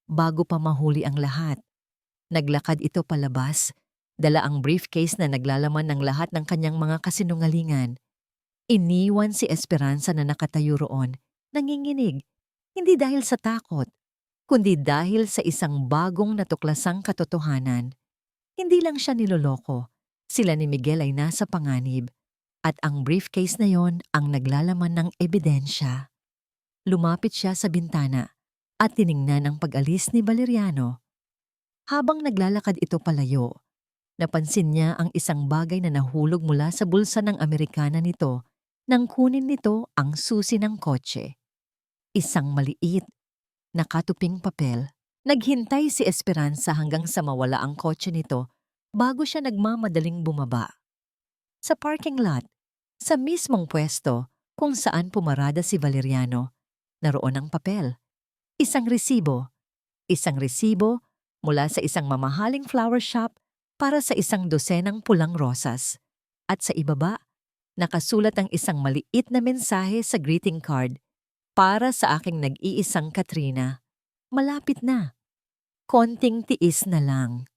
bago pa mahuli ang lahat. Naglakad ito palabas, dala ang briefcase na naglalaman ng lahat ng kanyang mga kasinungalingan. Iniwan si Esperanza na nakatayo roon, nanginginig, hindi dahil sa takot, kundi dahil sa isang bagong natuklasang katotohanan. Hindi lang siya niloloko, sila ni Miguel ay nasa panganib, at ang briefcase na yon ang naglalaman ng ebidensya. Lumapit siya sa bintana at tiningnan ang pag-alis ni Valeriano. Habang naglalakad ito palayo, napansin niya ang isang bagay na nahulog mula sa bulsa ng Amerikana nito nang kunin nito ang susi ng kotse. Isang maliit, nakatuping papel. Naghintay si Esperanza hanggang sa mawala ang kotse nito bago siya nagmamadaling bumaba. Sa parking lot, sa mismong pwesto kung saan pumarada si Valeriano, naroon ang papel. Isang resibo mula sa isang mamahaling flower shop para sa isang dosenang pulang rosas. At sa ibaba, nakasulat ang isang maliit na mensahe sa greeting card para sa aking nag-iisang Katrina. Malapit na. Konting tiis na lang.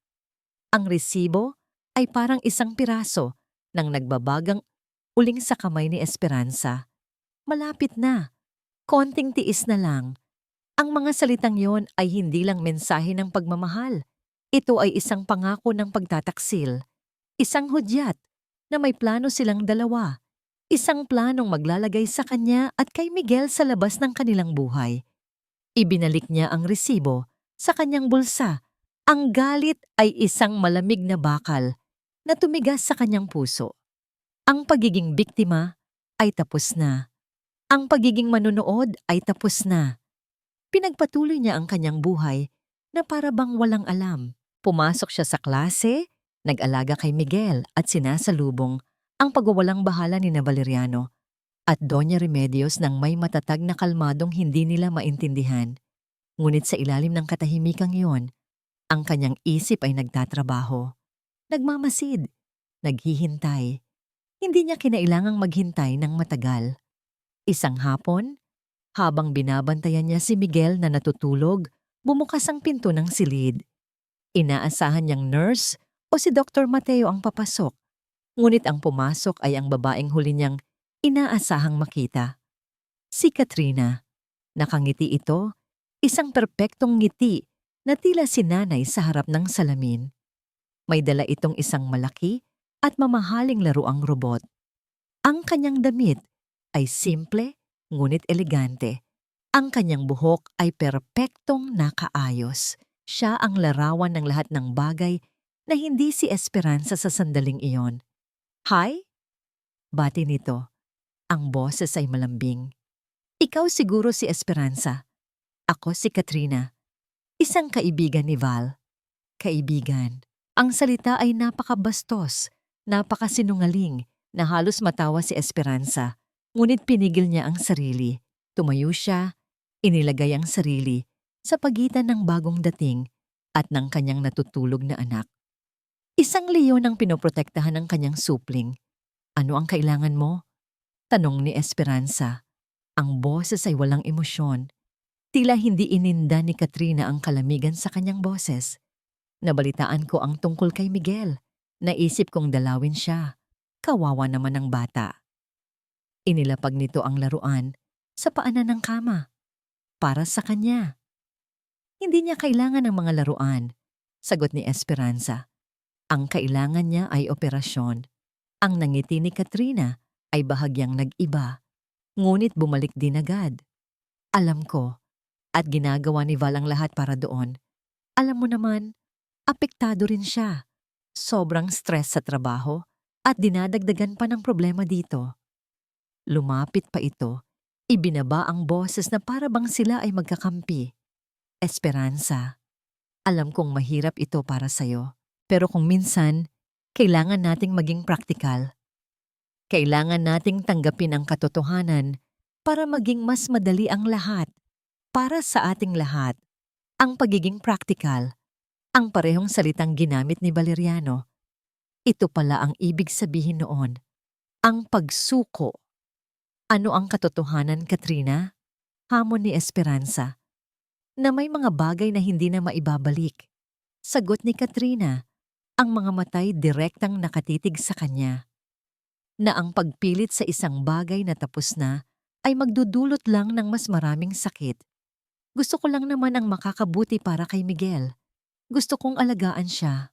Ang resibo ay parang isang piraso ng nagbabagang uling sa kamay ni Esperanza. Malapit na. Konting tiis na lang. Ang mga salitang yon ay hindi lang mensahe ng pagmamahal. Ito ay isang pangako ng pagtataksil. Isang hudyat na may plano silang dalawa. Isang planong maglalagay sa kanya at kay Miguel sa labas ng kanilang buhay. Ibinalik niya ang resibo sa kanyang bulsa. Ang galit ay isang malamig na bakal na tumigas sa kanyang puso. Ang pagiging biktima ay tapos na. Ang pagiging manonood ay tapos na. Pinagpatuloy niya ang kanyang buhay na para bang walang alam. Pumasok siya sa klase, nag-alaga kay Miguel at sinasalubong ang pagwawalang bahala ni Valeriano at Doña Remedios nang may matatag na kalmadong hindi nila maintindihan. Ngunit sa ilalim ng katahimikang iyon, ang kanyang isip ay nagtatrabaho. Nagmamasid, naghihintay. Hindi niya kinailangang maghintay ng matagal. Isang hapon, habang binabantayan niya si Miguel na natutulog, bumukas ang pinto ng silid. Inaasahan niyang nurse o si Dr. Mateo ang papasok. Ngunit ang pumasok ay ang babaeng huli niyang inaasahang makita. Si Katrina. Nakangiti ito, isang perpektong ngiti na tila sinanay sa harap ng salamin. May dala itong isang malaki at mamahaling laruang robot. Ang kanyang damit ay simple ngunit elegante. Ang kanyang buhok ay perpektong nakaayos. Siya ang larawan ng lahat ng bagay na hindi si Esperanza sa sandaling iyon. "Hi?" Bati nito. Ang boses ay malambing. "Ikaw siguro si Esperanza. Ako si Katrina. Isang kaibigan ni Val." Kaibigan. Ang salita ay napakabastos, napakasinungaling, na halos matawa si Esperanza. Ngunit pinigil niya ang sarili. Tumayo siya, inilagay ang sarili sa pagitan ng bagong dating at ng kanyang natutulog na anak. Isang leon ang pinoprotektahan ng kanyang supling. "Ano ang kailangan mo?" tanong ni Esperanza. Ang boses ay walang emosyon. Tila hindi ininda ni Katrina ang kalamigan sa kanyang boses. "Nabalitaan ko ang tungkol kay Miguel. Naisip kong dalawin siya. Kawawa naman ang bata." Inilapag nito ang laruan sa paanan ng kama. Para sa kanya. "Hindi niya kailangan ng mga laruan," sagot ni Esperanza. "Ang kailangan niya ay operasyon." Ang nangiti ni Katrina ay bahagyang nag-iba, ngunit bumalik din agad. "Alam ko, at ginagawa ni Val ang lahat para doon. Alam mo naman, apektado rin siya. Sobrang stress sa trabaho at dinadagdagan pa ng problema dito." Lumapit pa ito, ibinaba ang boses na para bang sila ay magkakampi. "Esperanza, alam kong mahirap ito para sa'yo, pero kung minsan, kailangan nating maging praktikal. Kailangan nating tanggapin ang katotohanan para maging mas madali ang lahat. Para sa ating lahat, ang pagiging praktikal, ang parehong salitang ginamit ni Valeriano. Ito pala ang ibig sabihin noon, ang pagsuko." "Ano ang katotohanan, Katrina?" hamon ni Esperanza. "Na may mga bagay na hindi na maibabalik." Sagot ni Katrina, ang mga matay direktang nakatitig sa kanya. "Na ang pagpilit sa isang bagay na tapos na ay magdudulot lang ng mas maraming sakit. Gusto ko lang naman ang makakabuti para kay Miguel. Gusto kong alagaan siya."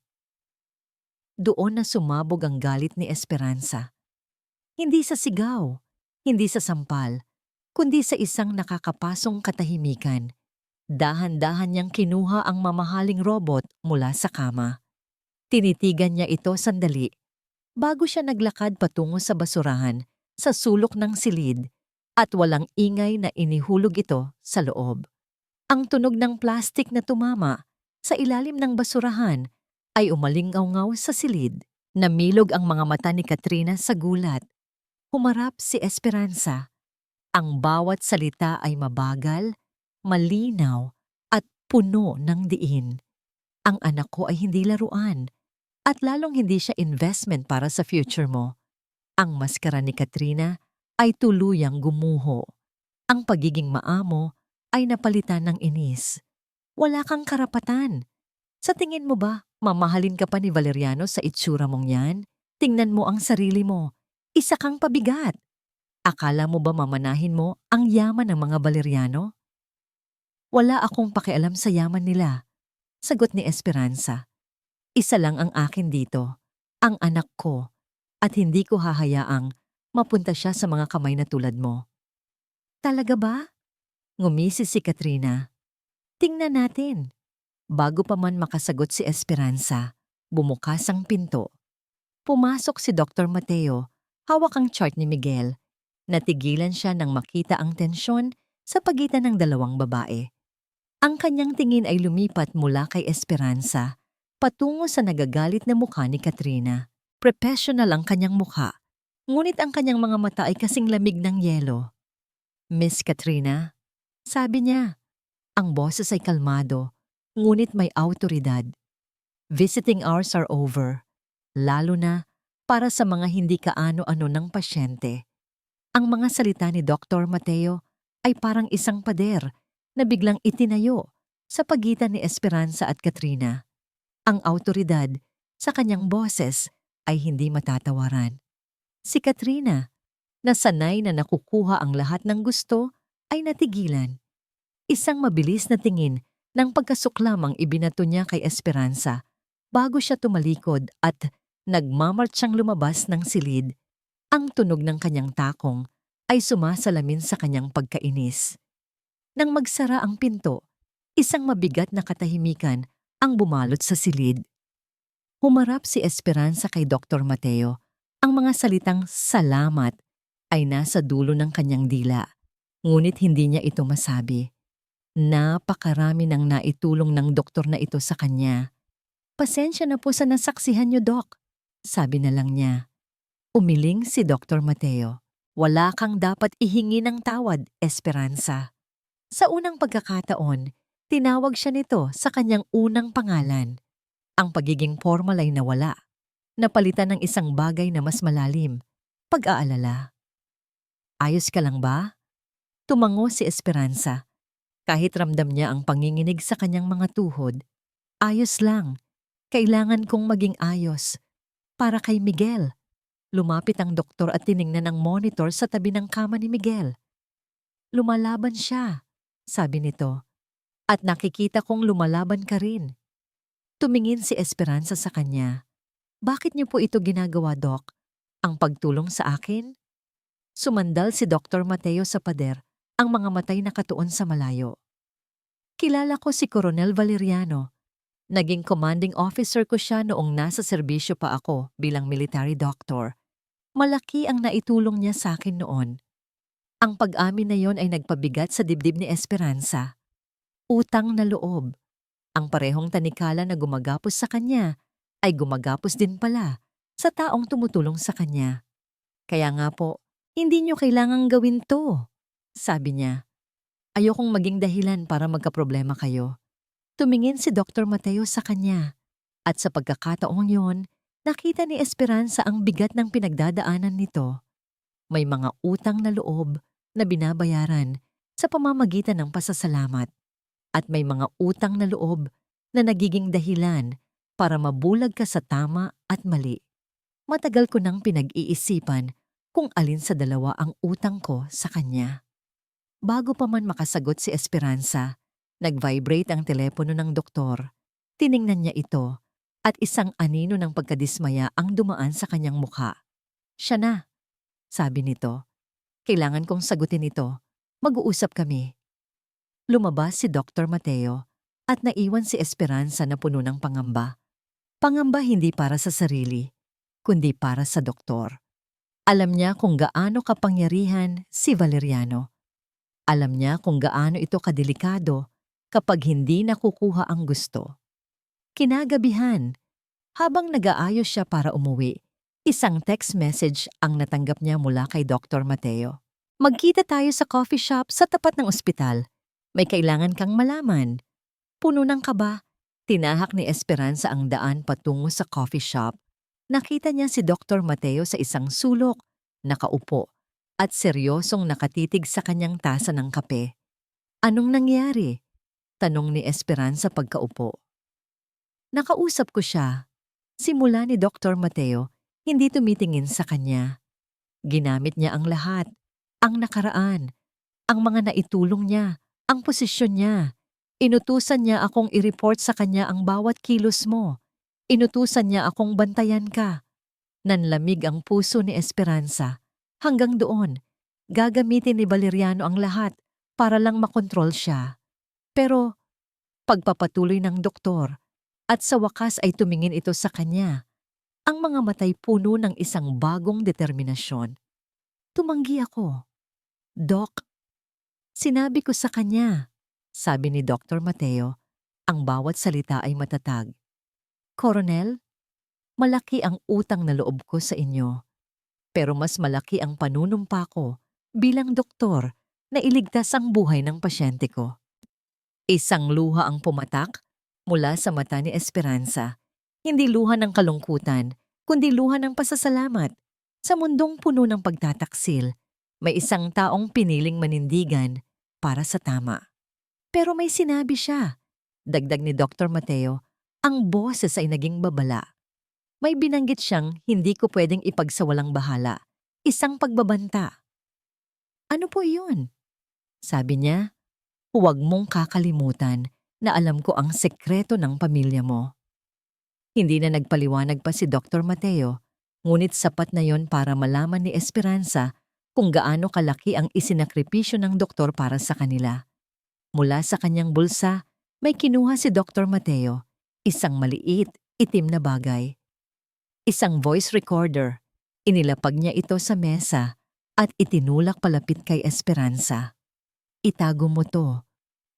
Doon na sumabog ang galit ni Esperanza. Hindi sa sigaw, hindi sa sampal, kundi sa isang nakakapasong katahimikan. Dahan-dahan niyang kinuha ang mamahaling robot mula sa kama. Tinitigan niya ito sandali, bago siya naglakad patungo sa basurahan sa sulok ng silid at walang ingay na inihulog ito sa loob. Ang tunog ng plastik na tumama sa ilalim ng basurahan ay umalingaw-ngaw sa silid. Namilog ang mga mata ni Katrina sa gulat. Humarap si Esperanza. Ang bawat salita ay mabagal, malinaw at puno ng diin. Ang anak ko ay hindi laruan at lalong hindi siya investment para sa future mo. Ang maskara ni Katrina ay tuluyang gumuho. Ang pagiging maamo ay napalitan ng inis. Wala kang karapatan. Sa tingin mo ba, mamahalin ka pa ni Valeriano sa itsura mong yan? Tingnan mo ang sarili mo. Isa kang pabigat. Akala mo ba mamanahin mo ang yaman ng mga Valeriano? Wala akong pakialam sa yaman nila, sagot ni Esperanza. Isa lang ang akin dito, ang anak ko, at hindi ko hahayaang mapunta siya sa mga kamay na tulad mo. Talaga ba? Ngumisi si Katrina. Tingnan natin. Bago pa man makasagot si Esperanza, bumukas ang pinto. Pumasok si Dr. Mateo, hawak ang chart ni Miguel. Natigilan siya nang makita ang tensyon sa pagitan ng dalawang babae. Ang kanyang tingin ay lumipat mula kay Esperanza patungo sa nagagalit na mukha ni Katrina. Professional ang kanyang mukha, ngunit ang kanyang mga mata ay kasing lamig ng yelo. Miss Katrina, sabi niya. Ang boses ay kalmado, ngunit may awtoridad. Visiting hours are over, lalo na para sa mga hindi kaano-ano ng pasyente. Ang mga salita ni Dr. Mateo ay parang isang pader na biglang itinayo sa pagitan ni Esperanza at Katrina. Ang awtoridad sa kanyang boses ay hindi matatawaran. Si Katrina, na sanay na nakukuha ang lahat ng gusto, ay natigilan. Isang mabilis na tingin ng pagkasuklam ang ibinato niya kay Esperanza bago siya tumalikod at nagmamartsyang lumabas ng silid. Ang tunog ng kanyang takong ay sumasalamin sa kanyang pagkainis. Nang magsara ang pinto, isang mabigat na katahimikan ang bumalot sa silid. Humarap si Esperanza kay Dr. Mateo. Ang mga salitang salamat ay nasa dulo ng kanyang dila, ngunit hindi niya ito masabi. Napakarami ng naitulong ng doktor na ito sa kanya. Pasensya na po sa nasaksihan niyo, Doc, sabi na lang niya. Umiling si Dr. Mateo. Wala kang dapat ihingi ng tawad, Esperanza. Sa unang pagkakataon, tinawag siya nito sa kanyang unang pangalan. Ang pagiging formal ay nawala. Napalitan ng isang bagay na mas malalim, pag-aalala. Ayos ka lang ba? Tumango si Esperanza. Kahit ramdam niya ang panginginig sa kanyang mga tuhod. Ayos lang. Kailangan kong maging ayos. Para kay Miguel. Lumapit ang doktor at tiningnan ang monitor sa tabi ng kama ni Miguel. Lumalaban siya, sabi nito. At nakikita kong lumalaban ka rin. Tumingin si Esperanza sa kanya. Bakit niyo po ito ginagawa, Doc? Ang pagtulong sa akin? Sumandal si Dr. Mateo sa pader, ang mga matay nakatuon sa malayo. Kilala ko si Coronel Valeriano. Naging commanding officer ko siya noong nasa serbisyo pa ako bilang military doctor. Malaki ang naitulong niya sa akin noon. Ang pag-amin na yon ay nagpabigat sa dibdib ni Esperanza. Utang na loob. Ang parehong tanikala na gumagapos sa kanya ay gumagapos din pala sa taong tumutulong sa kanya. Kaya nga po, hindi niyo kailangang gawin to, sabi niya. Ayokong maging dahilan para magkaproblema kayo. Tumingin si Dr. Mateo sa kanya. At sa pagkakataong yon, nakita ni Esperanza ang bigat ng pinagdadaanan nito. May mga utang na loob na binabayaran sa pamamagitan ng pasasalamat. At may mga utang na loob na nagiging dahilan para mabulag ka sa tama at mali. Matagal ko nang pinag-iisipan kung alin sa dalawa ang utang ko sa kanya. Bago pa man makasagot si Esperanza, nag-vibrate ang telepono ng doktor. Tiningnan niya ito at isang anino ng pagkadismaya ang dumaan sa kanyang mukha. Siya na, sabi nito. Kailangan kong sagutin ito. Mag-uusap kami. Lumabas si Dr. Mateo at naiwan si Esperanza na puno ng pangamba. Pangamba hindi para sa sarili, kundi para sa doktor. Alam niya kung gaano kapangyarihan si Valeriano. Alam niya kung gaano ito kadelikado kapag hindi nakukuha ang gusto. Kinagabihan, habang nag-aayos siya para umuwi, isang text message ang natanggap niya mula kay Dr. Mateo. Magkita tayo sa coffee shop sa tapat ng ospital. May kailangan kang malaman. Puno ng kaba, Tinahak ni Esperanza ang daan patungo sa coffee shop. Nakita niya si Dr. Mateo sa isang sulok, nakaupo, at seryosong nakatitig sa kanyang tasa ng kape. Anong nangyari? Tanong ni Esperanza pagkaupo. Nakausap ko siya. Simula ni Dr. Mateo, hindi tumitingin sa kanya. Ginamit niya ang lahat, ang nakaraan, ang mga naitulong niya, ang posisyon niya. Inutusan niya akong i-report sa kanya ang bawat kilos mo. Inutusan niya akong bantayan ka. Nanlamig ang puso ni Esperanza. Hanggang doon, gagamitin ni Valeriano ang lahat para lang makontrol siya. Pero pagpapatuloy ng doktor at sa wakas ay tumingin ito sa kanya. Ang mga matay puno ng isang bagong determinasyon. Tumanggi ako. Doc, sinabi ko sa kanya, sabi ni Dr. Mateo, ang bawat salita ay matatag. Coronel, malaki ang utang na loob ko sa inyo, pero mas malaki ang panunumpa ko bilang doktor na iligtas ang buhay ng pasyente ko. Isang luha ang pumatak mula sa mata ni Esperanza. Hindi luha ng kalungkutan, kundi luha ng pasasalamat. Sa mundong puno ng pagtataksil, may isang taong piniling manindigan para sa tama. Pero may sinabi siya. Dagdag ni Dr. Mateo, ang boses ay naging babala. May binanggit siyang hindi ko pwedeng ipagsawalang bahala. Isang pagbabanta. Ano po yun? Sabi niya, huwag mong kakalimutan na alam ko ang sekreto ng pamilya mo. Hindi na nagpaliwanag pa si Dr. Mateo, ngunit sapat na yon para malaman ni Esperanza kung gaano kalaki ang isinakripisyo ng doktor para sa kanila. Mula sa kanyang bulsa, may kinuha si Dr. Mateo, isang maliit, itim na bagay. Isang voice recorder. Inilapag niya ito sa mesa at itinulak palapit kay Esperanza. Itago mo to.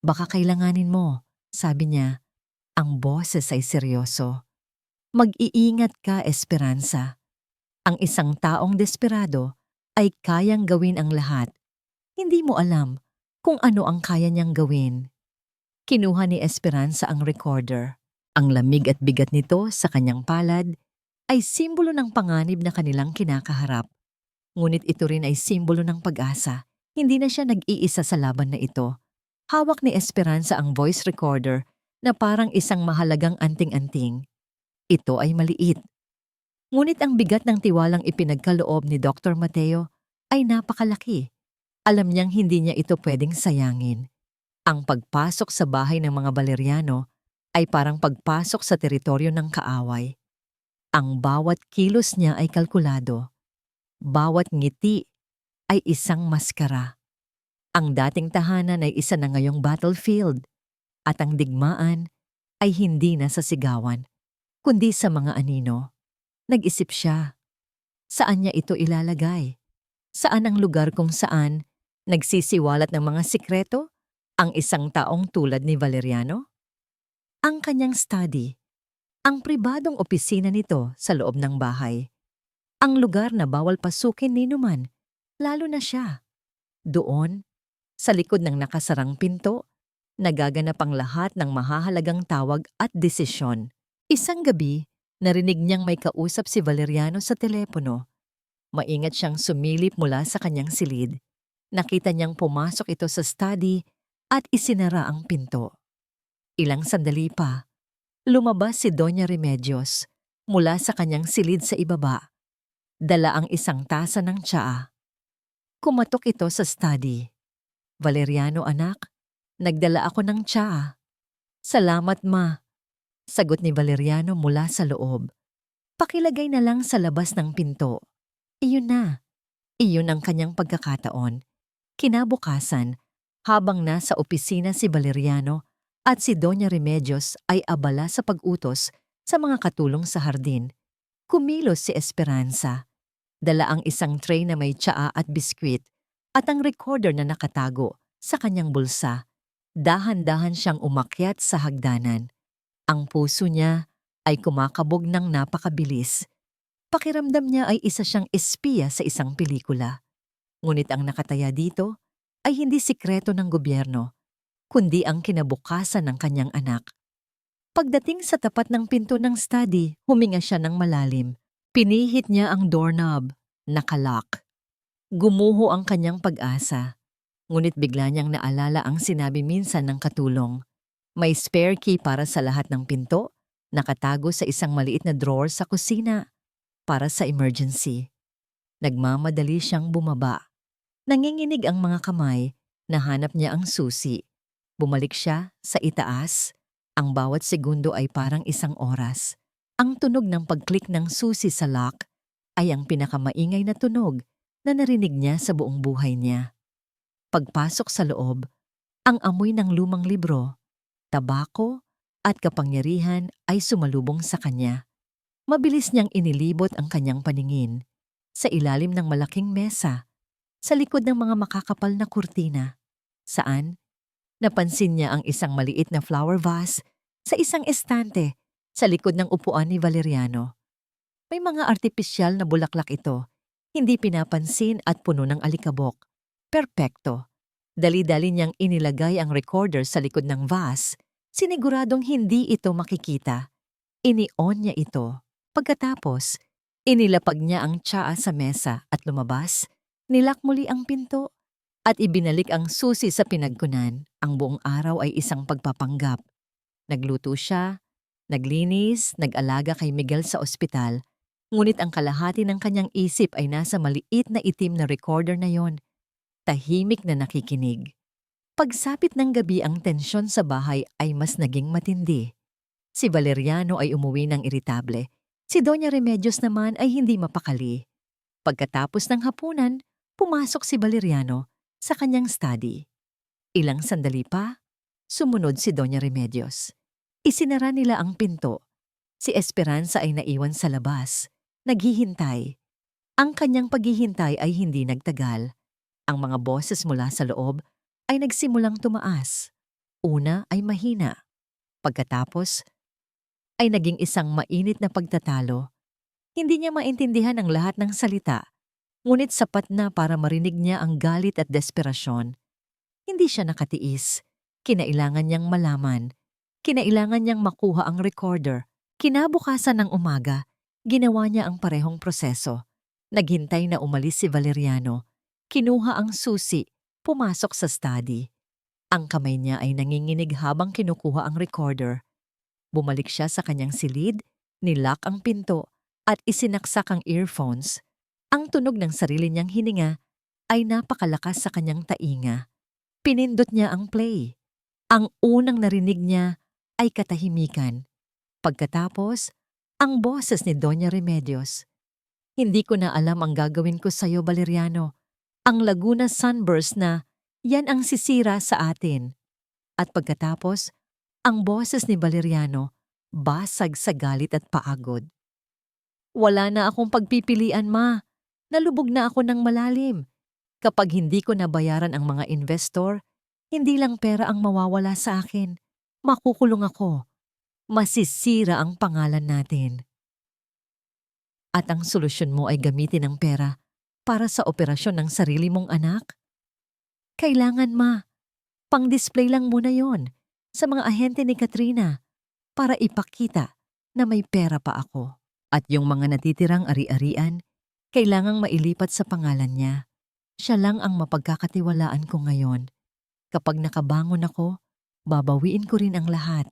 Baka kailanganin mo, sabi niya. Ang boses ay seryoso. Mag-iingat ka, Esperanza. Ang isang taong desperado ay kayang gawin ang lahat. Hindi mo alam kung ano ang kaya niyang gawin. Kinuha ni Esperanza ang recorder. Ang lamig at bigat nito sa kanyang palad ay simbolo ng panganib na kanilang kinakaharap. Ngunit ito rin ay simbolo ng pag-asa. Hindi na siya nag-iisa sa laban na ito. Hawak ni Esperanza ang voice recorder na parang isang mahalagang anting-anting. Ito ay maliit. Ngunit ang bigat ng tiwalang ipinagkaloob ni Dr. Mateo ay napakalaki. Alam niyang hindi niya ito pwedeng sayangin. Ang pagpasok sa bahay ng mga Valeriano ay parang pagpasok sa teritoryo ng kaaway. Ang bawat kilos niya ay kalkulado. Bawat ngiti ay isang maskara. Ang dating tahanan ay isa na ngayong battlefield at ang digmaan ay hindi na sa sigawan, kundi sa mga anino. Nag-isip siya. Saan niya ito ilalagay? Saan ang lugar kung saan nagsisiwalat ng mga sikreto ang isang taong tulad ni Valeriano? Ang kanyang study, ang pribadong opisina nito sa loob ng bahay. Ang lugar na bawal pasukin ni numan, lalo na siya. Doon, sa likod ng nakasarang pinto, nagaganap ang lahat ng mahahalagang tawag at desisyon. Isang gabi, narinig niyang may kausap si Valeriano sa telepono. Maingat siyang sumilip mula sa kanyang silid. Nakita niyang pumasok ito sa study at isinara ang pinto. Ilang sandali pa, lumabas si Doña Remedios mula sa kanyang silid sa ibaba. Dala ang isang tasa ng tsaa. Kumatok ito sa study. Valeriano anak, nagdala ako ng tsaa. Salamat ma, sagot ni Valeriano mula sa loob. Pakilagay na lang sa labas ng pinto. Iyon na. Iyon ang kanyang pagkakataon. Kinabukasan, habang nasa opisina si Valeriano at si Doña Remedios ay abala sa pag-utos sa mga katulong sa hardin, kumilos si Esperanza. Dala ang isang tray na may tsaa at biskwit at ang recorder na nakatago sa kanyang bulsa. Dahan-dahan siyang umakyat sa hagdanan. Ang puso niya ay kumakabog ng napakabilis. Pakiramdam niya ay isa siyang espiya sa isang pelikula. Ngunit ang nakataya dito ay hindi sikreto ng gobyerno, kundi ang kinabukasan ng kanyang anak. Pagdating sa tapat ng pinto ng study, huminga siya ng malalim. Pinihit niya ang doorknob. Nakalock. Gumuho ang kanyang pag-asa. Ngunit bigla niyang naalala ang sinabi minsan ng katulong. May spare key para sa lahat ng pinto, nakatago sa isang maliit na drawer sa kusina para sa emergency. Nagmamadali siyang bumaba. Nanginginig ang mga kamay, nahanap niya ang susi. Bumalik siya sa itaas. Ang bawat segundo ay parang isang oras. Ang tunog ng pag-click ng susi sa lock ay ang pinakamaingay na tunog na narinig niya sa buong buhay niya. Pagpasok sa loob, ang amoy ng lumang libro, tabako at kapangyarihan ay sumalubong sa kanya. Mabilis niyang inilibot ang kanyang paningin sa ilalim ng malaking mesa, sa likod ng mga makakapal na kurtina, saan napansin niya ang isang maliit na flower vase sa isang estante sa likod ng upuan ni Valeriano. May mga artipisyal na bulaklak ito, hindi pinapansin at puno ng alikabok. Perpekto. Dali-dali niyang inilagay ang recorder sa likod ng vase, siniguradong hindi ito makikita. Ini-on niya ito. Pagkatapos, inilapag niya ang tsaa sa mesa at lumabas, nilak muli ang pinto at ibinalik ang susi sa pinagkunan. Ang buong araw ay isang pagpapanggap. Nagluto siya, naglinis, nag-alaga kay Miguel sa ospital, ngunit ang kalahati ng kanyang isip ay nasa maliit na itim na recorder na yon. Tahimik na nakikinig. Pagsapit ng gabi ang tensyon sa bahay ay mas naging matindi. Si Valeriano ay umuwi ng iritable. Si Doña Remedios naman ay hindi mapakali. Pagkatapos ng hapunan, pumasok si Valeriano sa kanyang study. Ilang sandali pa, sumunod si Doña Remedios. Isinara nila ang pinto. Si Esperanza ay naiwan sa labas, naghihintay. Ang kanyang paghihintay ay hindi nagtagal. Ang mga boses mula sa loob ay nagsimulang tumaas. Una ay mahina. Pagkatapos ay naging isang mainit na pagtatalo. Hindi niya maintindihan ang lahat ng salita, ngunit sapat na para marinig niya ang galit at desperasyon. Hindi siya nakatiis. Kinailangan niyang malaman. Kinailangan niyang makuha ang recorder. Kinabukasan ng umaga, ginawa niya ang parehong proseso. Naghintay na umalis si Valeriano. Kinuha ang susi, pumasok sa study. Ang kamay niya ay nanginginig habang kinukuha ang recorder. Bumalik siya sa kanyang silid, nilock ang pinto, at isinaksak ang earphones. Ang tunog ng sarili niyang hininga ay napakalakas sa kanyang tainga. Pinindot niya ang play. Ang unang narinig niya ay katahimikan. Pagkatapos, ang boses ni Doña Remedios. Hindi ko na alam ang gagawin ko sa'yo, Valeriano. Ang Laguna Sunburst na, yan ang sisira sa atin. At pagkatapos, ang boses ni Valeriano, basag sa galit at paagod. Wala na akong pagpipilian, ma. Nalubog na ako ng malalim. Kapag hindi ko nabayaran ang mga investor, hindi lang pera ang mawawala sa akin. Makukulong ako. Masisira ang pangalan natin. At ang solusyon mo ay gamitin ang pera para sa operasyon ng sarili mong anak? Kailangan, ma. Pang-display lang muna yon sa mga ahente ni Katrina para ipakita na may pera pa ako. At yung mga natitirang ari-arian, kailangang mailipat sa pangalan niya. Siya lang ang mapagkakatiwalaan ko ngayon. Kapag nakabangon ako, babawiin ko rin ang lahat.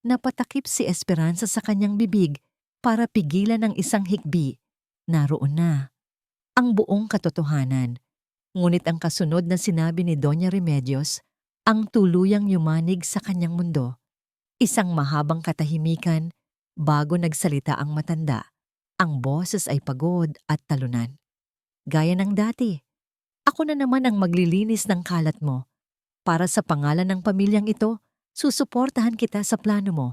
Napatakip si Esperanza sa kanyang bibig para pigilan ang isang hikbi. Naroon na ang buong katotohanan. Ngunit ang kasunod na sinabi ni Doña Remedios ang tuluyang yumanig sa kanyang mundo. Isang mahabang katahimikan bago nagsalita ang matanda. Ang boses ay pagod at talunan. Gaya ng dati, ako na naman ang maglilinis ng kalat mo. Para sa pangalan ng pamilyang ito, susuportahan kita sa plano mo.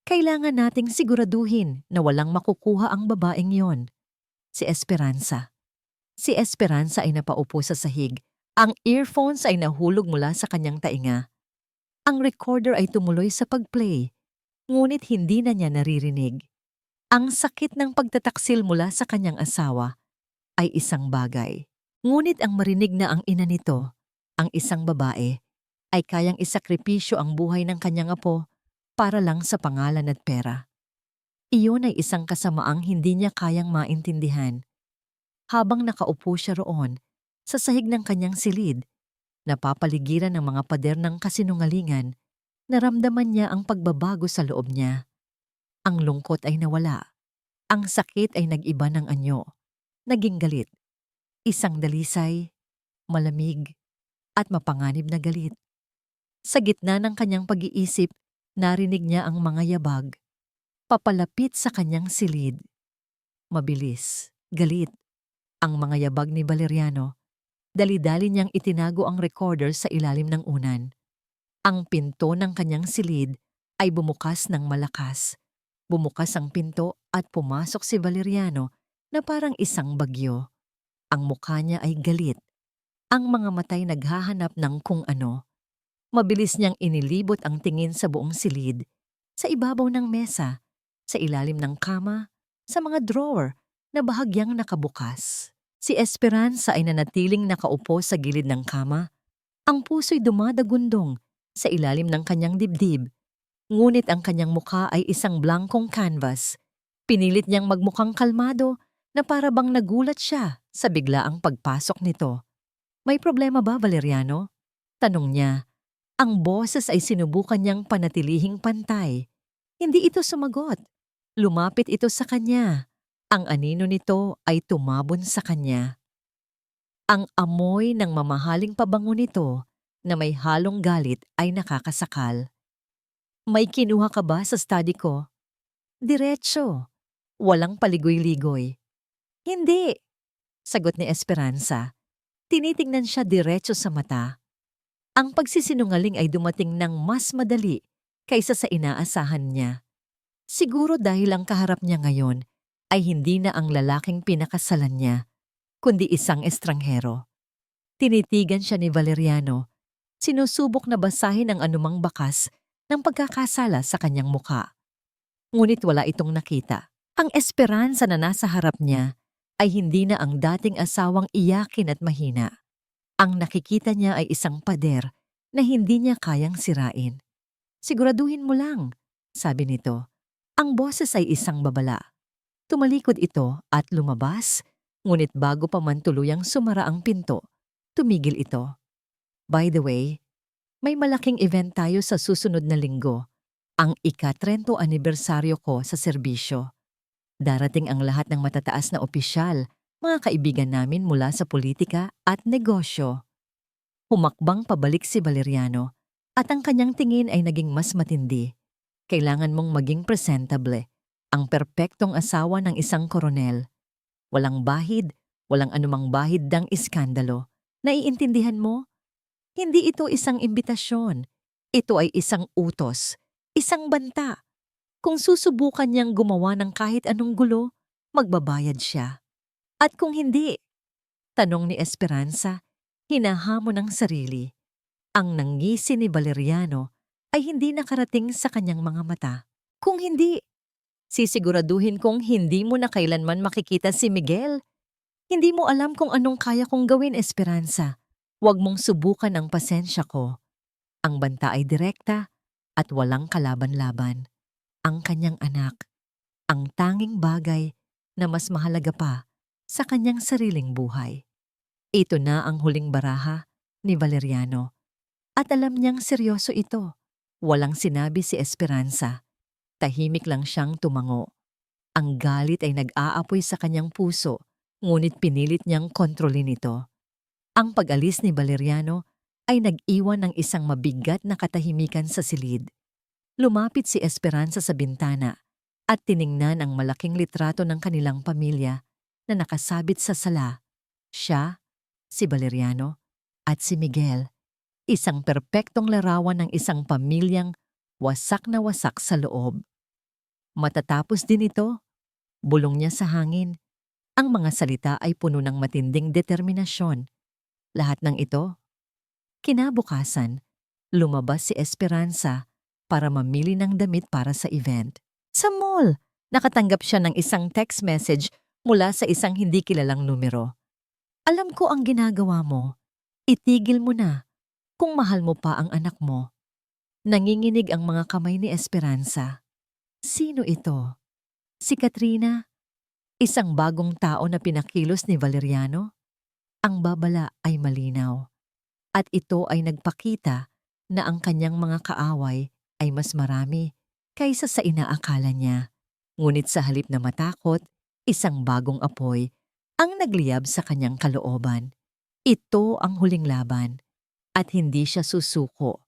Kailangan nating siguraduhin na walang makukuha ang babaeng yon. Si Esperanza. Si Esperanza ay napaupo sa sahig. Ang earphones ay nahulog mula sa kanyang tainga. Ang recorder ay tumuloy sa pag-play, ngunit hindi na niya naririnig. Ang sakit ng pagtataksil mula sa kanyang asawa ay isang bagay. Ngunit ang marinig na ang ina nito, ang isang babae, ay kayang isakripisyo ang buhay ng kanyang apo para lang sa pangalan at pera. Iyon ay isang kasamaang hindi niya kayang maintindihan. Habang nakaupo siya roon, sa sahig ng kanyang silid, napapaligiran ng mga pader ng kasinungalingan, naramdaman niya ang pagbabago sa loob niya. Ang lungkot ay nawala. Ang sakit ay nag-iba ng anyo. Naging galit. Isang dalisay, malamig, at mapanganib na galit. Sa gitna ng kanyang pag-iisip, narinig niya ang mga yabag. Papalapit sa kanyang silid. Mabilis, galit. Ang mga yabag ni Valeriano. Dali-dali niyang itinago ang recorder sa ilalim ng unan. Ang pinto ng kanyang silid ay bumukas ng malakas. Bumukas ang pinto at pumasok si Valeriano na parang isang bagyo. Ang mukha niya ay galit. Ang mga matay naghahanap ng kung ano. Mabilis niyang inilibot ang tingin sa buong silid, sa ibabaw ng mesa, sa ilalim ng kama, sa mga drawer na bahagyang nakabukas. Si Esperanza ay nanatiling nakaupo sa gilid ng kama. Ang puso'y dumadagundong sa ilalim ng kanyang dibdib. Ngunit ang kanyang mukha ay isang blankong canvas. Pinilit niyang magmukhang kalmado na para bang nagulat siya sa biglaang pagpasok nito. "May problema ba, Valeriano?" Tanong niya. Ang boses ay sinubukan niyang panatilihing pantay. Hindi ito sumagot. Lumapit ito sa kanya. Ang anino nito ay tumabon sa kanya. Ang amoy ng mamahaling pabango nito na may halong galit ay nakakasakal. "May kinuha ka ba sa study ko?" Diretso. Walang paligoy-ligoy. "Hindi," sagot ni Esperanza. Tinitingnan siya diretso sa mata. Ang pagsisinungaling ay dumating ng mas madali kaysa sa inaasahan niya. Siguro dahil ang kaharap niya ngayon ay hindi na ang lalaking pinakasalan niya, kundi isang estranghero. Tinitigan siya ni Valeriano, sinusubok na basahin ang anumang bakas ng pagkakasala sa kanyang muka. Ngunit wala itong nakita. Ang Esperanza na nasa harap niya ay hindi na ang dating asawang iyakin at mahina. Ang nakikita niya ay isang pader na hindi niya kayang sirain. "Siguraduhin mo lang," sabi nito. Ang boses ay isang babala. Tumalikod ito at lumabas, ngunit bago pa man tuluyang sumara ang pinto, tumigil ito. "By the way, may malaking event tayo sa susunod na linggo, ang ika-30 anibersaryo ko sa serbisyo. Darating ang lahat ng matataas na opisyal, mga kaibigan namin mula sa politika at negosyo." Humakbang pabalik si Valeriano at ang kanyang tingin ay naging mas matindi. "Kailangan mong maging presentable, ang perpektong asawa ng isang koronel. Walang bahid, walang anumang bahid ng iskandalo. Naiintindihan mo? Hindi ito isang imbitasyon. Ito ay isang utos, isang banta. Kung susubukan niyang gumawa ng kahit anong gulo, magbabayad siya. At kung hindi?" Tanong ni Esperanza, hinahamon ng sarili. Ang nangisi ni Valeriano ay hindi nakarating sa kanyang mga mata. "Kung hindi, sisiguraduhin kong hindi mo na kailanman makikita si Miguel. Hindi mo alam kung anong kaya kong gawin, Esperanza. Huwag mong subukan ang pasensya ko." Ang banta ay direkta at walang kalaban-laban. Ang kanyang anak, ang tanging bagay na mas mahalaga pa sa kanyang sariling buhay. Ito na ang huling baraha ni Valeriano. At alam niyang seryoso ito. Walang sinabi si Esperanza. Tahimik lang siyang tumango. Ang galit ay nag-aapoy sa kanyang puso, ngunit pinilit niyang kontrolin ito. Ang pag-alis ni Valeriano ay nag-iwan ng isang mabigat na katahimikan sa silid. Lumapit si Esperanza sa bintana at tiningnan ang malaking litrato ng kanilang pamilya na nakasabit sa sala. Siya, si Valeriano, at si Miguel, isang perpektong larawan ng isang pamilyang wasak na wasak sa loob. Matatapos din ito, bulong niya sa hangin. Ang mga salita ay puno ng matinding determinasyon. Lahat ng ito, kinabukasan, lumabas si Esperanza para mamili ng damit para sa event. Sa mall, nakatanggap siya ng isang text message mula sa isang hindi kilalang numero. "Alam ko ang ginagawa mo. Itigil mo na kung mahal mo pa ang anak mo." Nanginginig ang mga kamay ni Esperanza. Sino ito? Si Katrina? Isang bagong tao na pinakilos ni Valeriano? Ang babala ay malinaw. At ito ay nagpakita na ang kanyang mga kaaway ay mas marami kaysa sa inaakala niya. Ngunit sa halip na matakot, isang bagong apoy ang nagliyab sa kanyang kalooban. Ito ang huling laban at hindi siya susuko.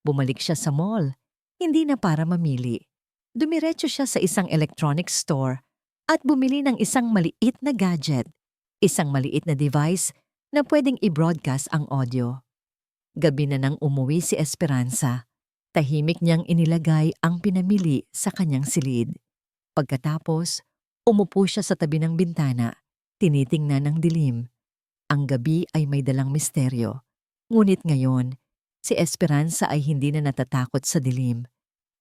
Bumalik siya sa mall, hindi na para mamili. Dumiretso siya sa isang electronics store at bumili ng isang maliit na gadget, isang maliit na device na pwedeng i-broadcast ang audio. Gabi na nang umuwi si Esperanza. Tahimik niyang inilagay ang pinamili sa kanyang silid. Pagkatapos, umupo siya sa tabi ng bintana, tinitingnan ng dilim. Ang gabi ay may dalang misteryo. Ngunit ngayon, si Esperanza ay hindi na natatakot sa dilim.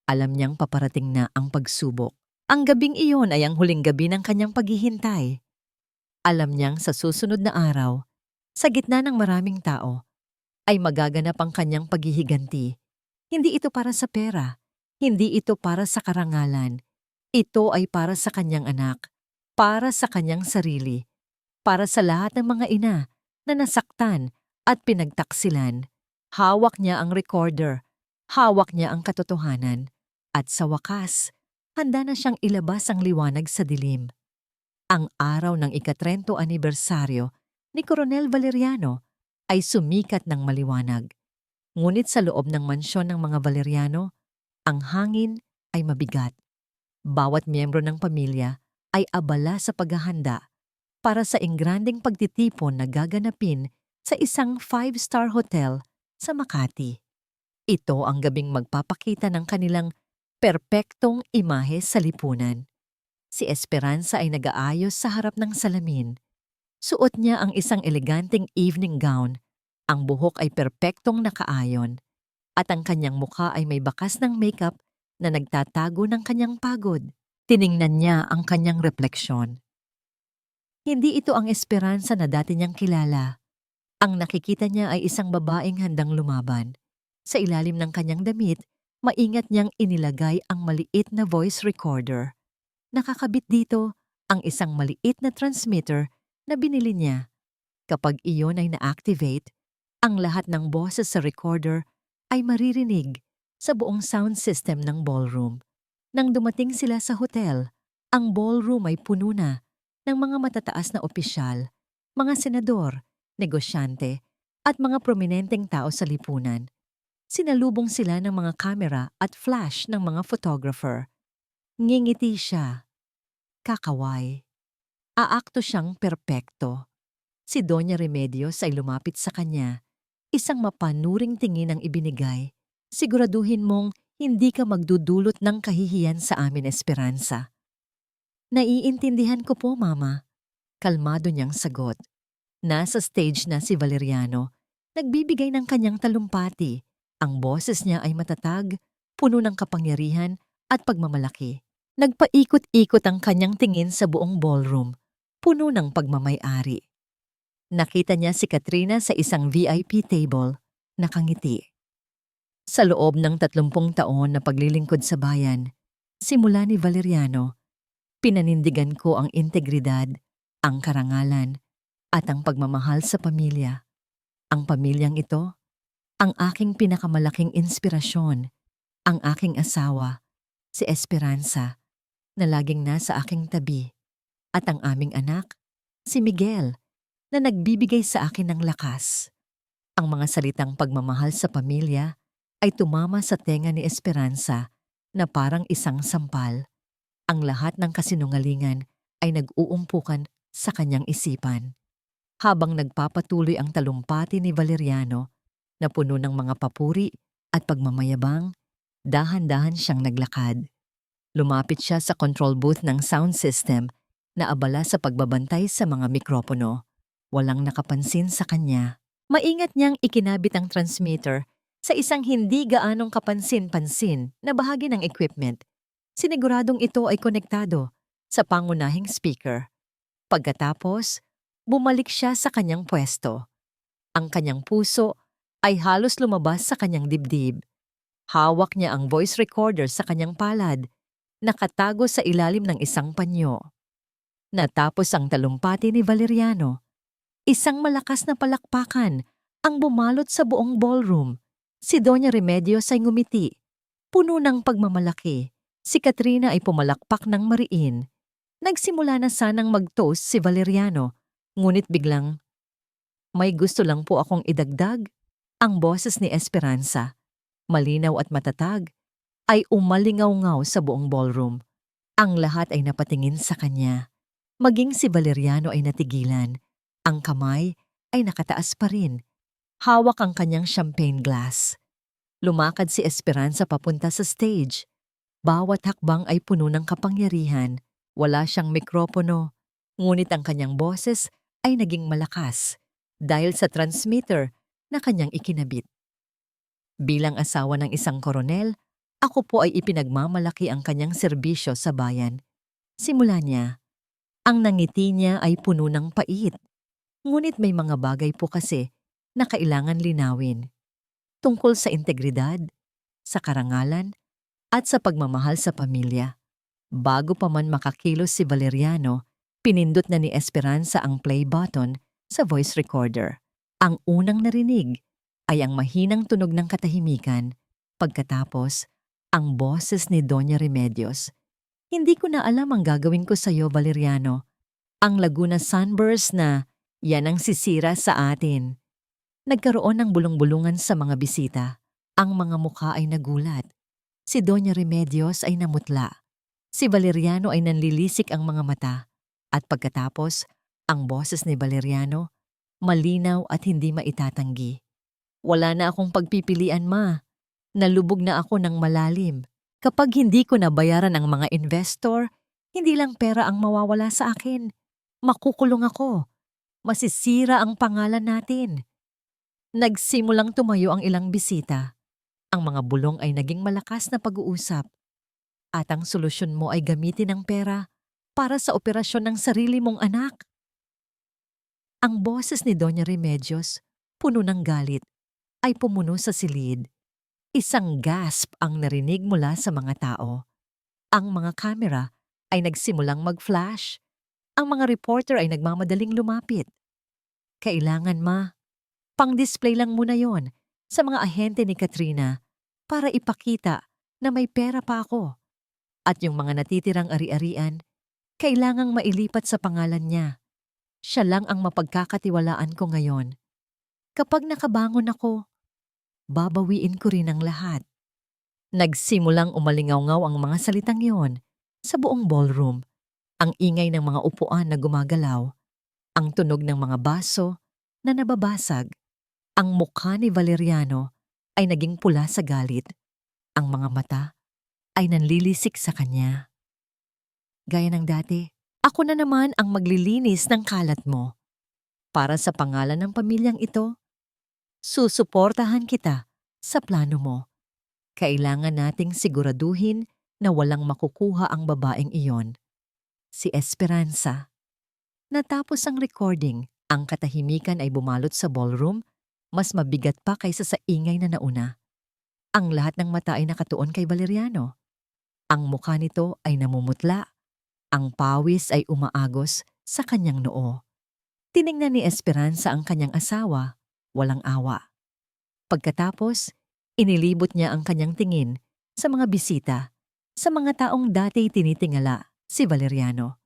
Alam niyang paparating na ang pagsubok. Ang gabing iyon ay ang huling gabi ng kanyang paghihintay. Alam niyang sa susunod na araw, sa gitna ng maraming tao, ay magaganap ang kanyang paghihiganti. Hindi ito para sa pera. Hindi ito para sa karangalan. Ito ay para sa kanyang anak, para sa kanyang sarili, para sa lahat ng mga ina na nasaktan at pinagtaksilan. Hawak niya ang recorder, hawak niya ang katotohanan, at sa wakas, handa na siyang ilabas ang liwanag sa dilim. Ang araw ng ika-30 anibersaryo ni Coronel Valeriano ay sumikat ng maliwanag. Ngunit sa loob ng mansyon ng mga Valeriano, ang hangin ay mabigat. Bawat miyembro ng pamilya ay abala sa paghahanda para sa ingranding pagtitipon na gaganapin sa isang 5-star hotel sa Makati. Ito ang gabing magpapakita ng kanilang perpektong imahe sa lipunan. Si Esperanza ay nag-aayos sa harap ng salamin. Suot niya ang isang eleganteng evening gown. Ang buhok ay perpektong nakaayon. At ang kanyang mukha ay may bakas ng makeup na nagtatago ng kanyang pagod. Tiningnan niya ang kanyang refleksyon. Hindi ito ang Esperanza na dati niyang kilala. Ang nakikita niya ay isang babaeng handang lumaban. Sa ilalim ng kanyang damit, maingat niyang inilagay ang maliit na voice recorder. Nakakabit dito ang isang maliit na transmitter na binili niya. Kapag iyon ay na-activate, ang lahat ng boses sa recorder ay maririnig sa buong sound system ng ballroom. Nang dumating sila sa hotel, ang ballroom ay puno na ng mga matataas na opisyal, mga senador, negosyante, at mga prominenteng tao sa lipunan. Sinalubong sila ng mga kamera at flash ng mga photographer. Ngingiti siya. Kakaway. Aakto siyang perpekto. Si Doña Remedios ay lumapit sa kanya. Isang mapanuring tingin ang ibinigay. Siguraduhin mong hindi ka magdudulot ng kahihiyan sa amin, Esperanza. Naiintindihan ko po, Mama. Kalmado niyang sagot. Nasa stage na si Valeriano. Nagbibigay ng kanyang talumpati. Ang boses niya ay matatag, puno ng kapangyarihan at pagmamalaki. Nagpaikot-ikot ang kanyang tingin sa buong ballroom, puno ng pagmamay-ari. Nakita niya si Katrina sa isang VIP table, nakangiti. Sa loob ng 30 taon na paglilingkod sa bayan, simula ni Valeriano, pinanindigan ko ang integridad, ang karangalan, at ang pagmamahal sa pamilya. Ang pamilyang ito, ang aking pinakamalaking inspirasyon, ang aking asawa, si Esperanza, na laging nasa aking tabi, at ang aming anak, si Miguel, na nagbibigay sa akin ng lakas. Ang mga salitang pagmamahal sa pamilya ay tumama sa tenga ni Esperanza na parang isang sampal. Ang lahat ng kasinungalingan ay nag-uumpukan sa kanyang isipan. Habang nagpapatuloy ang talumpati ni Valeriano na puno ng mga papuri at pagmamayabang, dahan-dahan siyang naglakad. Lumapit siya sa control booth ng sound system na abala sa pagbabantay sa mga mikropono. Walang nakapansin sa kanya. Maingat niyang ikinabit ang transmitter sa isang hindi gaanong kapansin-pansin na bahagi ng equipment. Siniguradong ito ay konektado sa pangunahing speaker. Pagkatapos, bumalik siya sa kanyang pwesto. Ang kanyang puso ay halos lumabas sa kanyang dibdib. Hawak niya ang voice recorder sa kanyang palad, nakatago sa ilalim ng isang panyo. Natapos ang talumpati ni Valeriano, isang malakas na palakpakan ang bumalot sa buong ballroom. Si Doña Remedios ay ngumiti, puno ng pagmamalaki. Si Katrina ay pumalakpak ng mariin. Nagsimula na sanang mag-toast si Valeriano, ngunit biglang, "May gusto lang po akong idagdag." Ang boses ni Esperanza, malinaw at matatag, ay umalingaw-ngaw sa buong ballroom. Ang lahat ay napatingin sa kanya. Maging si Valeriano ay natigilan. Ang kamay ay nakataas pa rin. Hawak ang kanyang champagne glass. Lumakad si Esperanza papunta sa stage. Bawat hakbang ay puno ng kapangyarihan. Wala siyang mikropono, ngunit ang kanyang boses ay naging malakas dahil sa transmitter na kanyang ikinabit. Bilang asawa ng isang koronel, ako po ay ipinagmamalaki ang kanyang serbisyo sa bayan. Simula niya, ang nangiti niya ay puno ng pait. Ngunit may mga bagay po kasi na kailangan linawin. Tungkol sa integridad, sa karangalan, at sa pagmamahal sa pamilya. Bago pa man makakilos si Valeriano, pinindot na ni Esperanza ang play button sa voice recorder. Ang unang narinig ay ang mahinang tunog ng katahimikan. Pagkatapos, ang boses ni Doña Remedios. "Hindi ko na alam ang gagawin ko sa iyo, Valeriano. Ang Laguna Sunburst na yan ang sisira sa atin." Nagkaroon ng bulong-bulungan sa mga bisita. Ang mga mukha ay nagulat. Si Doña Remedios ay namutla. Si Valeriano ay nanlilisik ang mga mata. At pagkatapos, ang boses ni Valeriano, malinaw at hindi maitatanggi. "Wala na akong pagpipilian, ma. Nalubog na ako ng malalim. Kapag hindi ko nabayaran ang mga investor, hindi lang pera ang mawawala sa akin. Makukulong ako. Masisira ang pangalan natin." Nagsimulang tumayo ang ilang bisita. Ang mga bulong ay naging malakas na pag-uusap. "At ang solusyon mo ay gamitin ang pera para sa operasyon ng sarili mong anak." Ang boses ni Doña Remedios, puno ng galit, ay pumuno sa silid. Isang gasp ang narinig mula sa mga tao. Ang mga kamera ay nagsimulang mag-flash. Ang mga reporter ay nagmamadaling lumapit. "Kailangan, ma. Pang-display lang muna yon sa mga ahente ni Katrina para ipakita na may pera pa ako. At yung mga natitirang ari-arian, kailangang mailipat sa pangalan niya. Siya lang ang mapagkakatiwalaan ko ngayon. Kapag nakabangon ako, babawiin ko rin ang lahat." Nagsimulang umalingaw-ngaw ang mga salitang yon sa buong ballroom. Ang ingay ng mga upuan na gumagalaw, ang tunog ng mga baso na nababasag. Ang mukha ni Valeriano ay naging pula sa galit. Ang mga mata ay nanlilisik sa kanya. "Gaya ng dati, ako na naman ang maglilinis ng kalat mo. Para sa pangalan ng pamilyang ito, susuportahan kita sa plano mo. Kailangan nating siguraduhin na walang makukuha ang babaeng iyon." Si Esperanza. Natapos ang recording, ang katahimikan ay bumalot sa ballroom, mas mabigat pa kaysa sa ingay na nauna. Ang lahat ng mata ay nakatuon kay Valeriano. Ang mukha nito ay namumutla. Ang pawis ay umaagos sa kanyang noo. Tiningnan ni Esperanza ang kanyang asawa, walang awa. Pagkatapos, inilibot niya ang kanyang tingin sa mga bisita, sa mga taong dati tinitingala si Valeriano.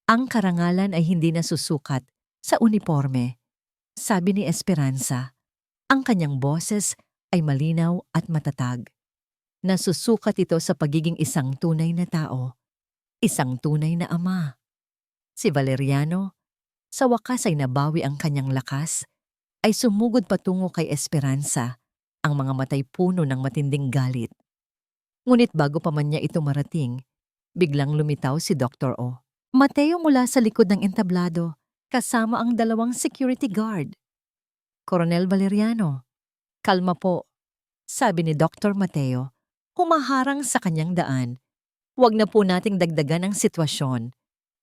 Ang karangalan ay hindi nasusukat sa uniforme, sabi ni Esperanza. Ang kanyang boses ay malinaw at matatag. Nasusukat ito sa pagiging isang tunay na tao, isang tunay na ama. Si Valeriano, sa wakas ay nabawi ang kanyang lakas, ay sumugod patungo kay Esperanza, ang mga matay puno ng matinding galit. Ngunit bago pa man niya ito marating, biglang lumitaw si Dr. O. Mateo mula sa likod ng entablado, kasama ang 2 security guard. "Coronel Valeriano, kalma po," sabi ni Dr. Mateo, humaharang sa kanyang daan. "Huwag na po nating dagdagan ang sitwasyon."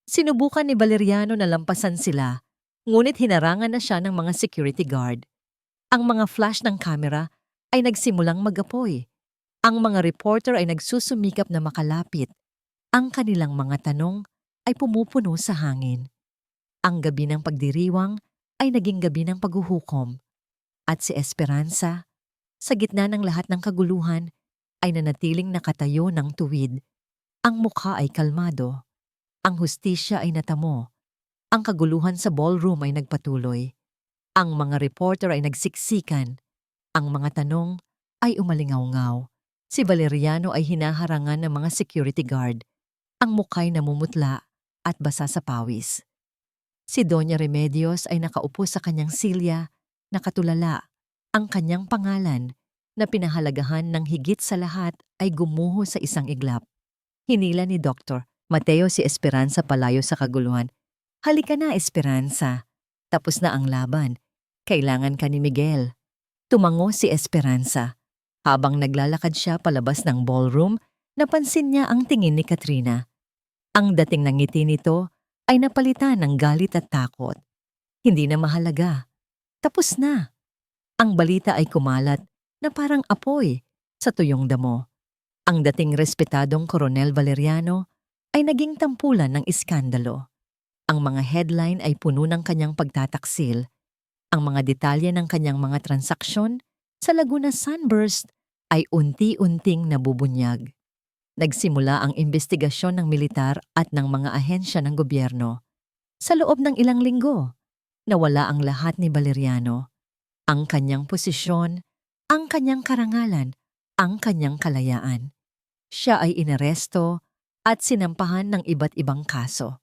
Sinubukan ni Valeriano na lampasan sila, ngunit hinarangan na siya ng mga security guard. Ang mga flash ng kamera ay nagsimulang mag-apoy. Ang mga reporter ay nagsusumikap na makalapit. Ang kanilang mga tanong ay pumupuno sa hangin. Ang gabi ng pagdiriwang ay naging gabi ng paghuhukom. At si Esperanza, sa gitna ng lahat ng kaguluhan, ay nanatiling nakatayo ng tuwid. Ang mukha ay kalmado. Ang hustisya ay natamo. Ang kaguluhan sa ballroom ay nagpatuloy. Ang mga reporter ay nagsiksikan. Ang mga tanong ay umalingaw-ngaw. Si Valeriano ay hinaharangan ng mga security guard. Ang muka'y namumutla at basa sa pawis. Si Doña Remedios ay nakaupo sa kanyang silya, nakatulala. Ang kanyang pangalan na pinahalagahan ng higit sa lahat ay gumuho sa isang iglap. Hinila ni Dr. Mateo si Esperanza palayo sa kaguluhan. Halika na, Esperanza. Tapos na ang laban. Kailangan ka ni Miguel. Tumango si Esperanza. Habang naglalakad siya palabas ng ballroom, napansin niya ang tingin ni Katrina. Ang dating ng ngiti nito ay napalitan ng galit at takot. Hindi na mahalaga. Tapos na. Ang balita ay kumalat na parang apoy sa tuyong damo. Ang dating respetadong Koronel Valeriano ay naging tampulan ng iskandalo. Ang mga headline ay puno ng kanyang pagtataksil. Ang mga detalye ng kanyang mga transaksyon sa Laguna Sunburst ay unti-unting nabubunyag. Nagsimula ang investigasyon ng militar at ng mga ahensya ng gobyerno. Sa loob ng ilang linggo, nawala ang lahat ni Valeriano. Ang kanyang posisyon, ang kanyang karangalan, ang kanyang kalayaan. Siya ay inaresto at sinampahan ng iba't ibang kaso.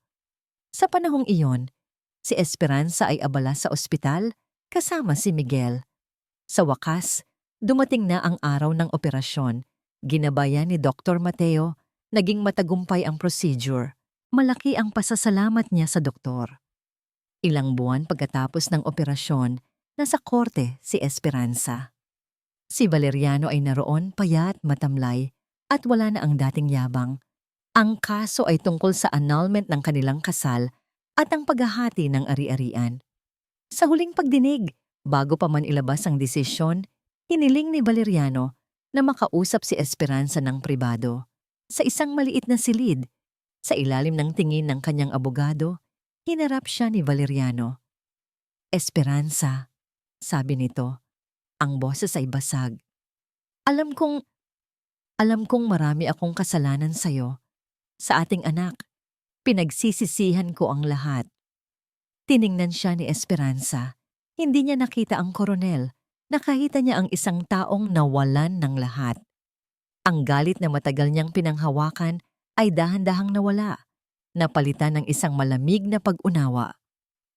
Sa panahong iyon, si Esperanza ay abala sa ospital kasama si Miguel. Sa wakas, dumating na ang araw ng operasyon. Ginabayan ni Dr. Mateo, naging matagumpay ang procedure. Malaki ang pasasalamat niya sa doktor. Ilang buwan pagkatapos ng operasyon, nasa korte si Esperanza. Si Valeriano ay naroon payat matamlay at wala na ang dating yabang. Ang kaso ay tungkol sa annulment ng kanilang kasal at ang paghahati ng ari-arian. Sa huling pagdinig, bago pa man ilabas ang desisyon, hiniling ni Valeriano na makausap si Esperanza ng pribado. Sa isang maliit na silid, sa ilalim ng tingin ng kanyang abogado, hinarap siya ni Valeriano. Esperanza, sabi nito, ang boses ay basag. Alam kong marami akong kasalanan sa'yo. Sa ating anak, pinagsisisihan ko ang lahat. Tiningnan siya ni Esperanza. Hindi niya nakita ang koronel. Nakita niya ang isang taong nawalan ng lahat. Ang galit na matagal niyang pinanghawakan ay dahan-dahang nawala. Napalitan ng isang malamig na pag-unawa.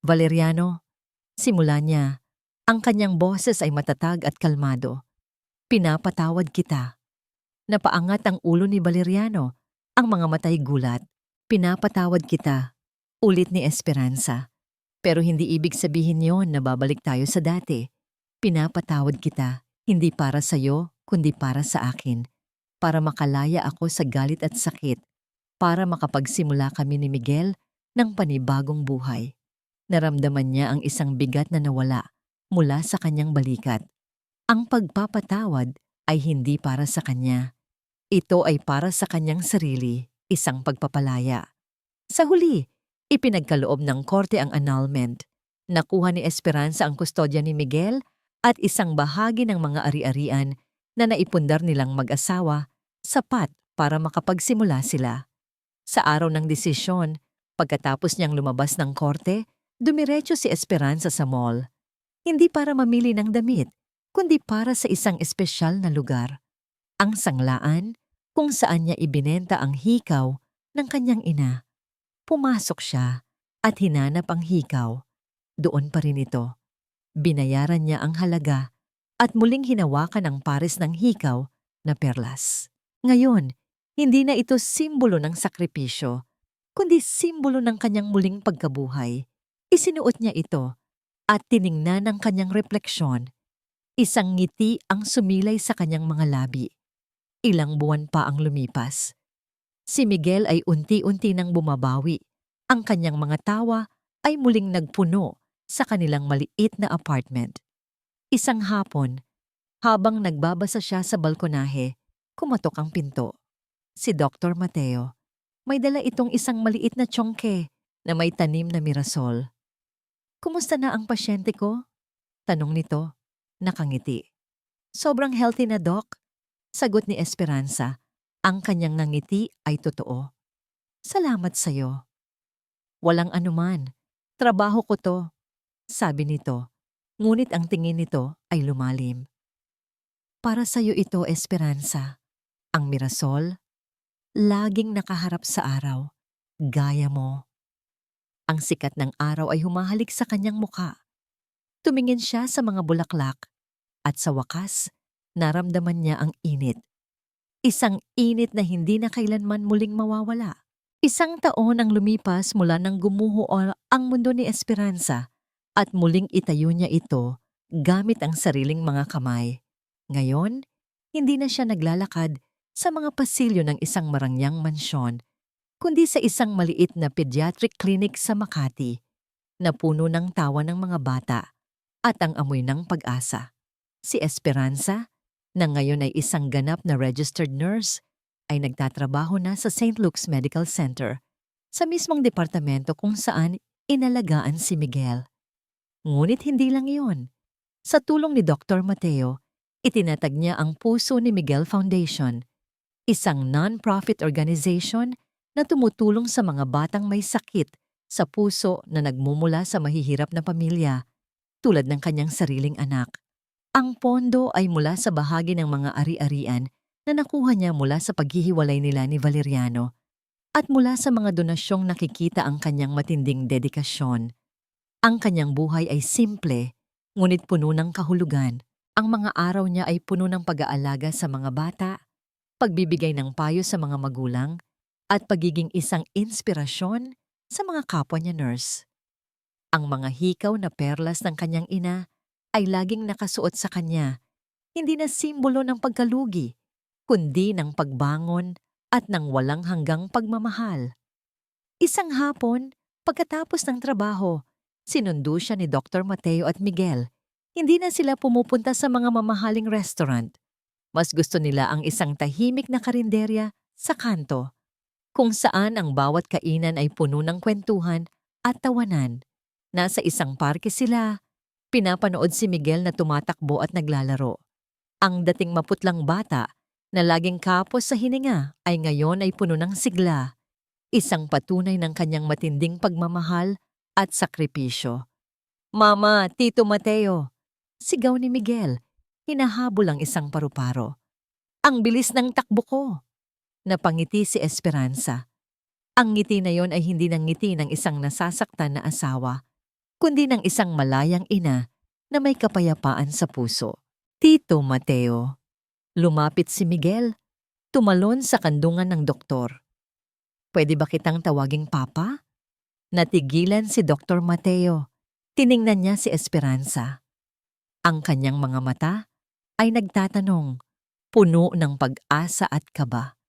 Valeriano, simula niya, ang kanyang boses ay matatag at kalmado. Pinapatawad kita. Napaangat ang ulo ni Valeriano, ang mga matay gulat. Pinapatawad kita, ulit ni Esperanza. Pero hindi ibig sabihin yon na babalik tayo sa dati. Pinapatawad kita, hindi para sa'yo, kundi para sa akin. Para makalaya ako sa galit at sakit. Para makapagsimula kami ni Miguel ng panibagong buhay. Naramdaman niya ang isang bigat na nawala mula sa kanyang balikat. Ang pagpapatawad ay hindi para sa kanya. Ito ay para sa kanyang sarili, isang pagpapalaya. Sa huli, ipinagkaloob ng korte ang annulment. Nakuha ni Esperanza ang kustodya ni Miguel at isang bahagi ng mga ari-arian na naipundar nilang mag-asawa, sapat para makapagsimula sila. Sa araw ng desisyon, pagkatapos niyang lumabas ng korte, dumiretso si Esperanza sa mall. Hindi para mamili ng damit, kundi para sa isang espesyal na lugar. Ang sanglaan kung saan niya ibinenta ang hikaw ng kanyang ina. Pumasok siya at hinanap ang hikaw. Doon pa rin ito. Binayaran niya ang halaga at muling hinawakan ang pares ng hikaw na perlas. Ngayon, hindi na ito simbolo ng sakripisyo, kundi simbolo ng kanyang muling pagkabuhay. Isinuot niya ito at tiningnan ang kanyang refleksyon. Isang ngiti ang sumilay sa kanyang mga labi. Ilang buwan pa ang lumipas. Si Miguel ay unti-unti nang bumabawi. Ang kanyang mga tawa ay muling nagpuno sa kanilang maliit na apartment. Isang hapon, habang nagbabasa siya sa balkonahe, Kumatok ang pinto. Si Dr. Mateo. May dala itong isang maliit na tsongke na may tanim na mirasol. Kumusta na ang pasyente ko? Tanong nito. Nakangiti. Sobrang healthy na, Doc. Sagot ni Esperanza. Ang kanyang ngiti ay totoo. Salamat sa'yo. Walang anuman. Trabaho ko to, sabi nito. Ngunit ang tingin nito ay lumalim. Para sa'yo ito, Esperanza. Ang mirasol, laging nakaharap sa araw, gaya mo. Ang sikat ng araw ay humahalik sa kanyang muka. Tumingin siya sa mga bulaklak at sa wakas, naramdaman niya ang init. Isang init na hindi na kailanman muling mawawala. Isang taon ang lumipas mula nang gumuho ang mundo ni Esperanza at muling itayo niya ito gamit ang sariling mga kamay. Ngayon, hindi na siya naglalakad sa mga pasilyo ng isang marangyang mansyon, kundi sa isang maliit na pediatric clinic sa Makati na puno ng tawa ng mga bata at ang amoy ng pag-asa. Si Esperanza, na ngayon ay isang ganap na registered nurse, ay nagtatrabaho na sa St. Luke's Medical Center, sa mismong departamento kung saan inalagaan si Miguel. Ngunit hindi lang iyon. Sa tulong ni Dr. Mateo, itinatag niya ang Puso ni Miguel Foundation, isang non-profit organization na tumutulong sa mga batang may sakit sa puso na nagmumula sa mahihirap na pamilya, tulad ng kanyang sariling anak. Ang pondo ay mula sa bahagi ng mga ari-arian na nakuha niya mula sa paghihiwalay nila ni Valeriano at mula sa mga donasyong nakikita ang kanyang matinding dedikasyon. Ang kanyang buhay ay simple, ngunit puno ng kahulugan. Ang mga araw niya ay puno ng pag-aalaga sa mga bata, pagbibigay ng payo sa mga magulang, at pagiging isang inspirasyon sa mga kapwa niya nurse. Ang mga hikaw na perlas ng kanyang ina ay laging nakasuot sa kanya, hindi na simbolo ng pagkalugi, kundi ng pagbangon at ng walang hanggang pagmamahal. Isang hapon, pagkatapos ng trabaho, sinundo siya ni Dr. Mateo at Miguel. Hindi na sila pumupunta sa mga mamahaling restaurant. Mas gusto nila ang isang tahimik na karinderya sa kanto, kung saan ang bawat kainan ay puno ng kwentuhan at tawanan. Nasa isang parke sila, pinapanood si Miguel na tumatakbo at naglalaro. Ang dating maputlang bata na laging kapos sa hininga ay ngayon ay puno ng sigla, isang patunay ng kanyang matinding pagmamahal at sakripisyo. Mama, Tito Mateo, sigaw ni Miguel, hinahabol ang isang paru-paro. Ang bilis ng takbo ko. Napangiti si Esperanza. Ang ngiti na yon ay hindi ng ngiti ng isang nasasaktan na asawa, kundi ng isang malayang ina na may kapayapaan sa puso. Tito Mateo. Lumapit si Miguel, tumalon sa kandungan ng doktor. Pwede ba kitang tawaging Papa? Natigilan si Dr. Mateo. Tiningnan niya si Esperanza. Ang kanyang mga mata ay nagtatanong, puno ng pag-asa at kaba.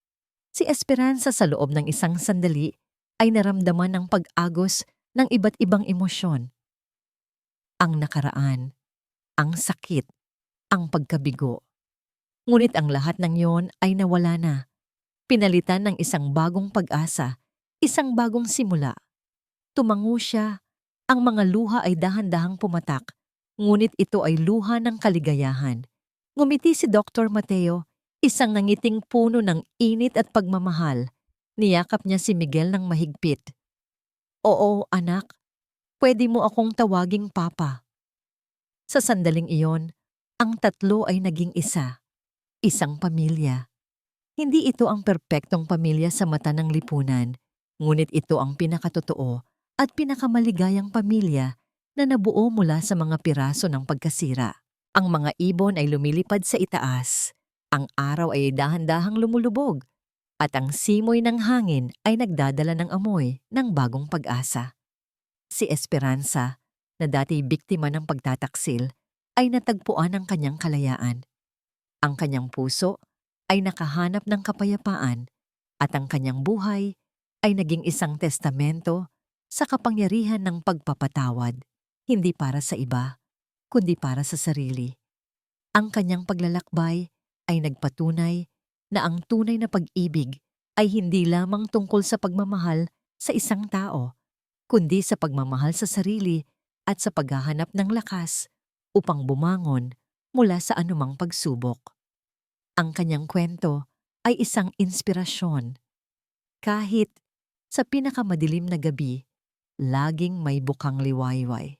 Si Esperanza sa loob ng isang sandali ay naramdaman ng pag-agos ng iba't ibang emosyon. Ang nakaraan, ang sakit, ang pagkabigo. Ngunit ang lahat ng yon ay nawala na. Pinalitan ng isang bagong pag-asa, isang bagong simula. Tumango siya, ang mga luha ay dahan-dahang pumatak, ngunit ito ay luha ng kaligayahan. Ngumiti si Dr. Mateo, isang nangiting puno ng init at pagmamahal. Niyakap niya si Miguel ng mahigpit. Oo, anak, pwede mo akong tawaging Papa. Sa sandaling iyon, ang tatlo ay naging isa. Isang pamilya. Hindi ito ang perpektong pamilya sa mata ng lipunan, ngunit ito ang pinakatotoo at pinakamaligayang pamilya na nabuo mula sa mga piraso ng pagkasira. Ang mga ibon ay lumilipad sa itaas, ang araw ay dahan-dahang lumulubog, at ang simoy ng hangin ay nagdadala ng amoy ng bagong pag-asa. Si Esperanza, na dati biktima ng pagtataksil, ay natagpuan ang kanyang kalayaan. Ang kanyang puso ay nakahanap ng kapayapaan at ang kanyang buhay ay naging isang testamento sa kapangyarihan ng pagpapatawad, hindi para sa iba, kundi para sa sarili. Ang kanyang paglalakbay ay nagpatunay na ang tunay na pag-ibig ay hindi lamang tungkol sa pagmamahal sa isang tao, kundi sa pagmamahal sa sarili at sa paghahanap ng lakas upang bumangon mula sa anumang pagsubok. Ang kanyang kwento ay isang inspirasyon. Kahit sa pinakamadilim na gabi, laging may bukang liwayway.